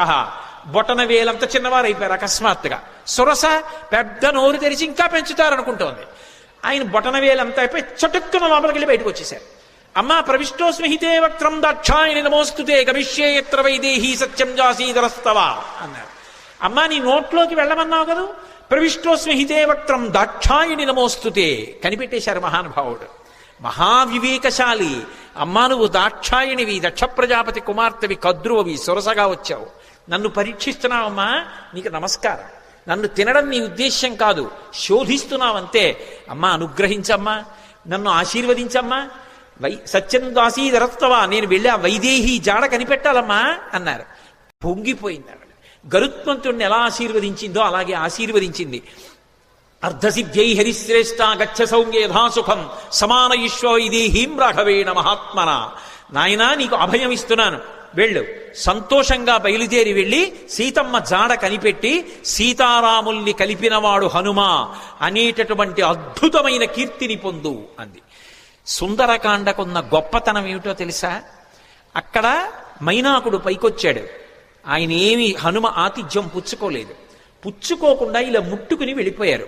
బొటన వేలంత చిన్నవారైపోయారు అకస్మాత్తుగా. సురస పెద్ద నోరు తెరిచి ఇంకా పెంచుతారనుకుంటోంది. ఆయన బొటన వేలంతా అయిపోయి చటుక్కున లోపలికి వెళ్ళి బయటకు వచ్చేశారు. అమ్మా, ప్రవిష్టోస్మిహితే వక్త్రం దాక్షాయని నమోస్తుతే గమిష్యే యత్ర వైదేహీ సత్యం జాసీధరస్తవా అన్నారు. అమ్మా, నీ నోట్లోకి వెళ్ళమన్నావు కదా, ప్రవిష్టోస్మిహితే వక్త్రం దాక్షాయని నమోస్తుతే. కనిపెట్టేశారు మహానుభావుడు, మహావివేకశాలి. అమ్మా, నువ్వు దాక్షాయణివి, దక్ష ప్రజాపతి కుమార్తెవి, కద్రువవి, సొరసగా వచ్చావు, నన్ను పరీక్షిస్తున్నావమ్మా, నీకు నమస్కారం. నన్ను తినడం నీ ఉద్దేశ్యం కాదు, శోధిస్తున్నావంతే. అమ్మా, అనుగ్రహించమ్మా, నన్ను ఆశీర్వదించమ్మా, సత్యం దాసీధరస్తవా, నేను వెళ్ళి ఆ వైదేహి జాడ కనిపెట్టాలమ్మా అన్నారు. పొంగిపోయింది ఆవిడ. గరుత్మంతుడిని ఎలా ఆశీర్వదించిందో అలాగే ఆశీర్వదించింది. అర్ధసిద్ధ్యై హరిశ్రేష్ఠ గచ్చ సౌమ్య యథాసుఖం సమానయిష్వ వైదేహీం రాఘవేణ మహాత్మన. నాయనా, నీకు అభయం ఇస్తున్నాను, వెళ్ళు. సంతోషంగా బయలుదేరి వెళ్ళి సీతమ్మ జాడ కనిపెట్టి సీతారాముల్ని కలిపినవాడు హనుమ అనేటటువంటి అద్భుతమైన కీర్తిని పొందు అంది. సుందరకాండకున్న గొప్పతనం ఏమిటో తెలుసా? అక్కడ మైనాకుడు పైకొచ్చాడు. ఆయన ఏమి హనుమ ఆతిథ్యం పుచ్చుకోలేదు. పుచ్చుకోకుండా ఇలా ముట్టుకుని వెళ్ళిపోయారు.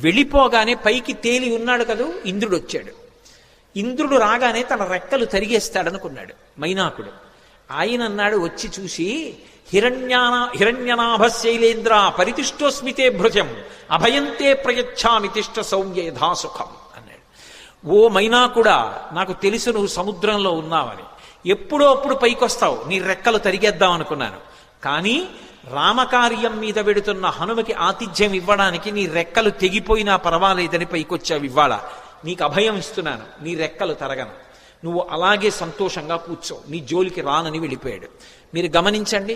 వెళ్ళిపోగానే పైకి తేలి ఉన్నాడు కదూ, ఇంద్రుడు వచ్చాడు. ఇంద్రుడు రాగానే తన రెక్కలు తరిగేస్తాడనుకున్నాడు మైనాకుడు. ఆయన అన్నాడు, వచ్చి చూసి, హిరణ్యనాభ శైలేంద్ర పరితిష్టోస్మితే భృజం అభయంతే ప్రయచ్ఛామి తిష్ట సౌమ్య యథాసుఖం అన్నాడు. ఓ మైనాకుడా, నాకు తెలుసు నువ్వు సముద్రంలో ఉన్నావని, ఎప్పుడో అప్పుడు పైకొస్తావు, నీ రెక్కలు తరిగేద్దాం అనుకున్నాను. కానీ రామకార్యం మీద వెడుతున్న హనుమకి ఆతిథ్యం ఇవ్వడానికి నీ రెక్కలు తెగిపోయినా పర్వాలేదని పైకొచ్చావు. ఇవ్వాల నీకు అభయం ఇస్తున్నాను, నీ రెక్కలు తరగను, నువ్వు అలాగే సంతోషంగా కూర్చో, నీ జోలికి రానని వెళ్ళిపోయాడు. మీరు గమనించండి,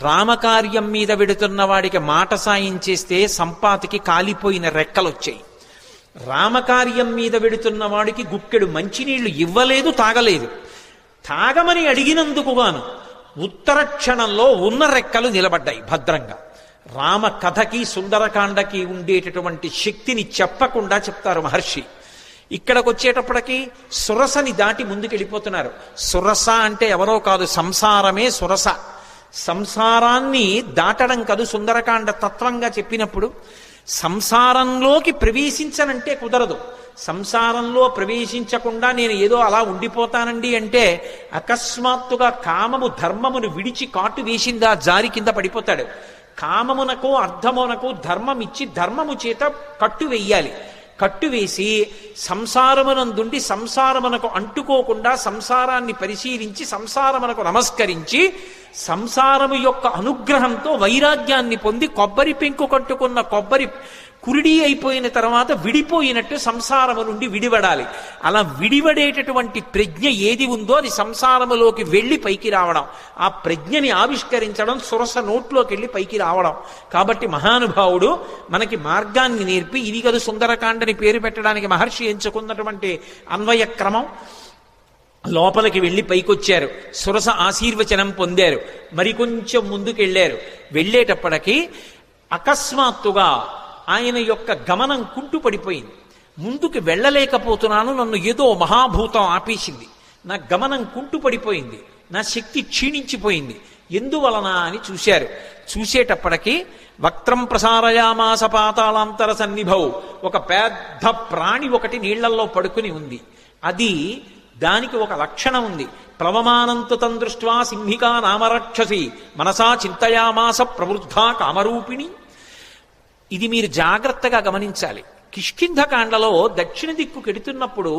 రామకార్యం మీద వెడుతున్న వాడికి మాట సాయం చేస్తే సంపాతికి కాలిపోయిన రెక్కలు వచ్చాయి. రామకార్యం మీద వెడుతున్న వాడికి గుక్కెడు మంచినీళ్లు ఇవ్వలేదు, తాగలేదు. తాగమని అడిగినందుకుగాను ఉత్తర క్షణంలో ఉన్న రెక్కలు నిలబడ్డాయి భద్రంగా. రామ కథకి సుందరకాండకి ఉండేటటువంటి శక్తిని చెప్పకుండా చెప్తారు మహర్షి. ఇక్కడికి వచ్చేటప్పటికి సురసని దాటి ముందుకెళ్ళిపోతున్నారు. సురస అంటే ఎవరో కాదు, సంసారమే సురస. సంసారాన్ని దాటడం కాదు సుందరకాండ తత్వంగా చెప్పినప్పుడు. సంసారంలోకి ప్రవేశించనంటే కుదరదు. సంసారంలో ప్రవేశించకుండా నేను ఏదో అలా ఉండిపోతానండి అంటే అకస్మాత్తుగా కామము ధర్మమును విడిచి కాటు వేసిందా జారి కింద పడిపోతాడు. కామమునకు అర్థమునకు ధర్మం ఇచ్చి ధర్మము చేత కట్టు వెయ్యాలి. కట్టు వేసి సంసారమునందుండి సంసారమునకు అంటుకోకుండా సంసారాన్ని పరిశీలించి సంసారమునకు నమస్కరించి సంసారము యొక్క అనుగ్రహంతో వైరాగ్యాన్ని పొంది కొబ్బరి పెంకు కట్టుకున్న కొబ్బరి కురిడి అయిపోయిన తర్వాత విడిపోయినట్టు సంసారము నుండి విడివడాలి. అలా విడివడేటటువంటి ప్రజ్ఞ ఏది ఉందో అది సంసారములోకి వెళ్ళి పైకి రావడం, ఆ ప్రజ్ఞని ఆవిష్కరించడం, సురస నోట్లోకి వెళ్ళి పైకి రావడం. కాబట్టి మహానుభావుడు మనకి మార్గాన్ని నేర్పి ఇది కదా సుందరకాండని పేరు పెట్టడానికి మహర్షి ఎంచుకున్నటువంటి అన్వయ క్రమం. లోపలికి వెళ్ళి పైకొచ్చారు, సురస ఆశీర్వచనం పొందారు, మరికొంచెం ముందుకెళ్ళారు. వెళ్ళేటప్పటికీ అకస్మాత్తుగా ఆయన యొక్క గమనం కుంటుపడిపోయింది. ముందుకు వెళ్ళలేకపోతున్నాను, నన్ను ఏదో మహాభూతం ఆపేసింది, నా గమనం కుంటుపడిపోయింది, నా శక్తి క్షీణించిపోయింది, ఎందువలన అని చూశారు. చూసేటప్పటికీ వక్త్రం ప్రసారయామాస పాతాళాంతర సన్నిభౌ, ఒక పెద్ద ప్రాణి ఒకటి నీళ్లల్లో పడుకుని ఉంది. అది దానికి ఒక లక్షణం ఉంది. ప్లవమానంతు తం దృష్ట్వా సింహికా నామరక్షసి మనసా చింతయామాస ప్రవృద్ధా కామరూపిణి. ఇది మీరు జాగ్రత్తగా గమనించాలి. కిష్కింధకాండలో దక్షిణ దిక్కు కెడుతున్నప్పుడు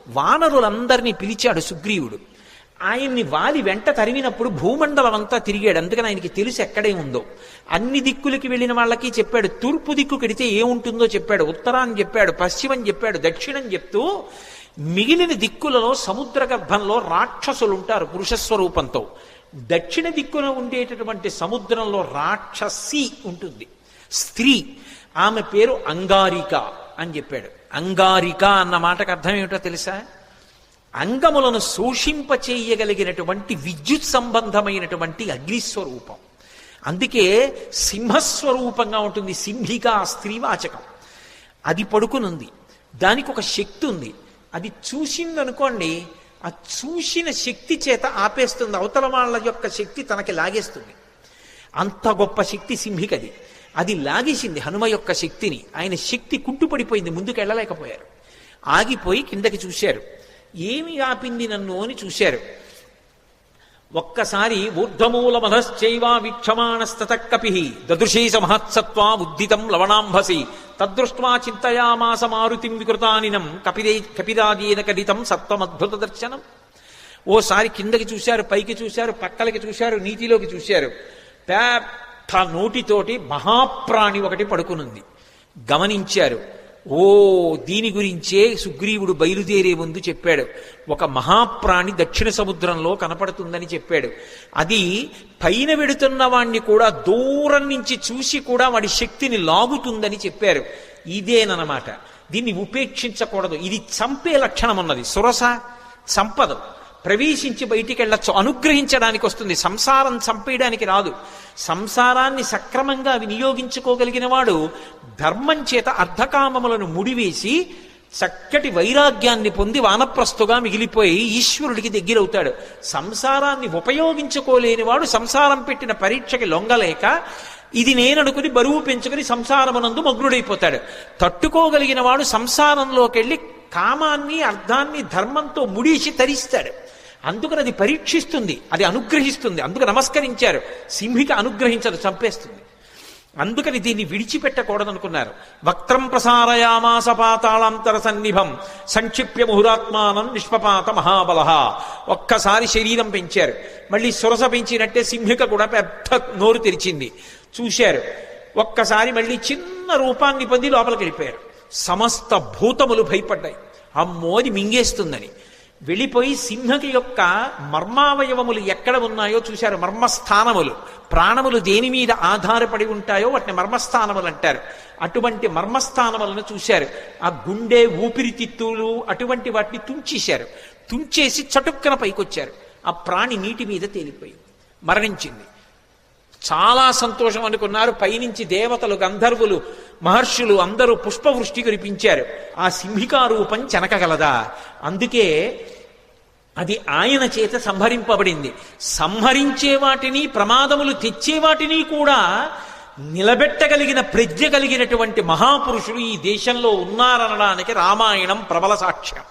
వానరులందరినీ పిలిచాడు సుగ్రీవుడు. ఆయన్ని వాలి వెంట తరిమినప్పుడు భూమండలం అంతా తిరిగాడు. అందుకని ఆయనకి తెలుసు ఎక్కడే ఉందో. అన్ని దిక్కులకి వెళ్ళిన వాళ్ళకి చెప్పాడు. తూర్పు దిక్కు కెడితే ఏముంటుందో చెప్పాడు, ఉత్తరాన్ని చెప్పాడు, పశ్చిమం చెప్పాడు, దక్షిణం చెప్తూ మిగిలిన దిక్కులలో సముద్ర గర్భంలో రాక్షసులు ఉంటారు పురుషస్వరూపంతో. దక్షిణ దిక్కున ఉండేటటువంటి సముద్రంలో రాక్షసి ఉంటుంది, స్త్రీ. ఆమె పేరు అంగారిక అని చెప్పాడు. అంగారిక అన్న మాటకు అర్థం ఏమిటో తెలుసా? అంగములను శోషింపచేయగలిగినటువంటి విద్యుత్ సంబంధమైనటువంటి అగ్నిస్వరూపం. అందుకే సింహస్వరూపంగా ఉంటుంది. సింహిక స్త్రీవాచకం. అది పడుకునుంది, దానికి ఒక శక్తి ఉంది. అది చూసిందనుకోండి, ఆ చూసిన శక్తి చేత ఆపేస్తుంది, అవతల వాళ్ళ యొక్క శక్తి తనకి లాగేస్తుంది. అంత గొప్ప శక్తి సింహికది. అది లాగేసింది హనుమ యొక్క శక్తిని. ఆయన శక్తి కుంటుపడిపోయింది, ముందుకు వెళ్ళలేకపోయారు. ఆగిపోయి కిందకి చూశారు. ఏమి ఆపింది నన్ను అని చూశారు. ఒక్కసారి ఊర్ధమూలమధశ్చైవ వీక్షమాణస్తత కపి దదృశేష మహత్సత్వా ఉద్దితం లవణాంభసి తదృష్ట్వా చింతయామాస మారుతిం వికృతానినం కపిరాజేన కడితం సత్వమద్భుత దర్శనం. ఓసారి కిందకి చూశారు, పైకి చూశారు, పక్కలకి చూశారు, నీటిలోకి చూశారు. పెద్ద నోటితోటి మహాప్రాణి ఒకటి పడుకునుంది. గమనించారు. ఓ, దీని గురించే సుగ్రీవుడు బయలుదేరే ముందు చెప్పాడు. ఒక మహాప్రాణి దక్షిణ సముద్రంలో కనపడుతుందని చెప్పాడు. అది పైన వెడుతున్న వాణ్ణి కూడా దూరం నుంచి చూసి కూడా వాడి శక్తిని లాగుతుందని చెప్పారు. ఇదేనమాట. దీన్ని ఉపేక్షించకూడదు. ఇది చంపే లక్షణం ఉన్నది. సురస చంపదు, ప్రవేశించి బయటికి వెళ్ళచ్చు, అనుగ్రహించడానికి వస్తుంది. సంసారం చంపేయడానికి రాదు. సంసారాన్ని సక్రమంగా వినియోగించుకోగలిగిన వాడు ధర్మం చేత అర్ధకామములను ముడివేసి చక్కటి వైరాగ్యాన్ని పొంది వానప్రస్థుగా మిగిలిపోయి ఈశ్వరుడికి దగ్గరవుతాడు. సంసారాన్ని ఉపయోగించుకోలేని వాడు సంసారం పెట్టిన పరీక్షకి లొంగలేక ఇది నేననుకుని బరువు పెంచుకుని సంసారమునందు మగ్నుడైపోతాడు. తట్టుకోగలిగిన వాడు సంసారంలోకి వెళ్ళి కామాన్ని అర్థాన్ని ధర్మంతో ముడిసి తరిస్తాడు. అందుకని అది పరీక్షిస్తుంది, అది అనుగ్రహిస్తుంది. అందుకు నమస్కరించారు. సింహిక అనుగ్రహించదు, చంపేస్తుంది. అందుకని దీన్ని విడిచిపెట్టకూడదనుకున్నారు. వక్త్రం ప్రసారయామాస పాతాళాంతర సన్నిభం సంక్షిప్య ముహురాత్మానం నిష్పపాత మహాబల. ఒక్కసారి శరీరం పెంచారు. మళ్ళీ సురస పెంచినట్టే సింహిక కూడా పెద్ద నోరు తెరిచింది. చూశారు. ఒక్కసారి మళ్ళీ చిన్న రూపాన్ని పొంది లోపలికి వెళ్ళిపోయారు. సమస్త భూతములు భయపడ్డాయి, అమ్మోది మింగేస్తుందని. వెళ్ళిపోయి సింహకి యొక్క మర్మావయవములు ఎక్కడ ఉన్నాయో చూశారు. మర్మస్థానములు, ప్రాణములు దేని మీద ఆధారపడి ఉంటాయో వాటిని మర్మస్థానములు అంటారు. అటువంటి మర్మస్థానములను చూశారు. ఆ గుండె, ఊపిరితిత్తులు అటువంటి వాటిని తుంచేశారు. తుంచేసి చటుక్కన పైకొచ్చారు. ఆ ప్రాణి నీటి మీద తేలిపోయింది, మరణించింది. చాలా సంతోషం అనుకున్నారు. పైనుంచి దేవతలు, గంధర్వులు, మహర్షులు అందరూ పుష్పవృష్టి కురిపించారు. ఆ సింహికా రూపం చెనకగలదా? అందుకే అది ఆయన చేత సంహరింపబడింది. సంహరించే వాటిని, ప్రమాదములు తెచ్చే వాటిని కూడా నిలబెట్టగలిగిన ప్రజ్ఞ కలిగినటువంటి మహాపురుషులు ఈ దేశంలో ఉన్నారనడానికి రామాయణం ప్రబల సాక్ష్యం.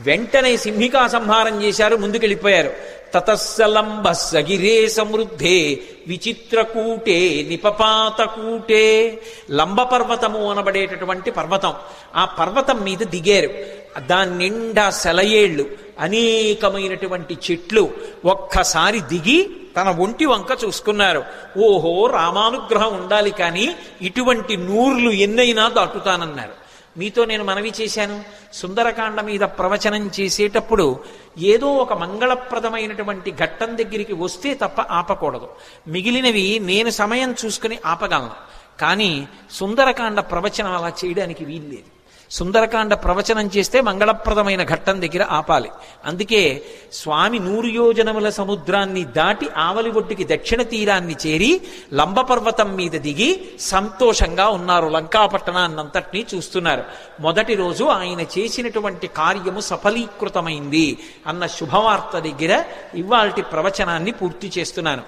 వెంటనే సింహికా సంహారం చేశారు, ముందుకెళ్ళిపోయారు. తతస్సలంబ సగిరే సమృద్ధే విచిత్రకూటే నిపపాతకూటే. లంబ పర్వతము అనబడేటటువంటి పర్వతం, ఆ పర్వతం మీద దిగారు. దాని నిండా సెలయేళ్లు, అనేకమైనటువంటి చెట్లు. ఒక్కసారి దిగి తన ఒంటి వంక చూసుకున్నారు. ఓహో, రామానుగ్రహం ఉండాలి, కానీ ఇటువంటి నూర్లు ఎన్నైనా దాటుతానన్నారు. మీతో నేను మనవి చేశాను, సుందరకాండ మీద ప్రవచనం చేసేటప్పుడు ఏదో ఒక మంగళప్రదమైనటువంటి ఘట్టం దగ్గరికి వస్తే తప్ప ఆపకూడదు. మిగిలినవి నేను సమయం చూసుకుని ఆపగలను, కానీ సుందరకాండ ప్రవచనం అలా చేయడానికి వీల్లేదు. సుందరకాండ ప్రవచనం చేస్తే మంగళప్రదమైన ఘట్టం దగ్గర ఆపాలి. అందుకే స్వామి 100 యోజనముల సముద్రాన్ని దాటి ఆవలి ఒడ్డుకి దక్షిణ తీరాన్ని చేరి లంబపర్వతం మీద దిగి సంతోషంగా ఉన్నారు. లంకాపట్టణాన్నంతటినీ చూస్తున్నారు. మొదటి రోజు ఆయన చేసినటువంటి కార్యము సఫలీకృతమైంది అన్న శుభవార్త దగ్గర ఇవాల్టి ప్రవచనాన్ని పూర్తి చేస్తున్నాను.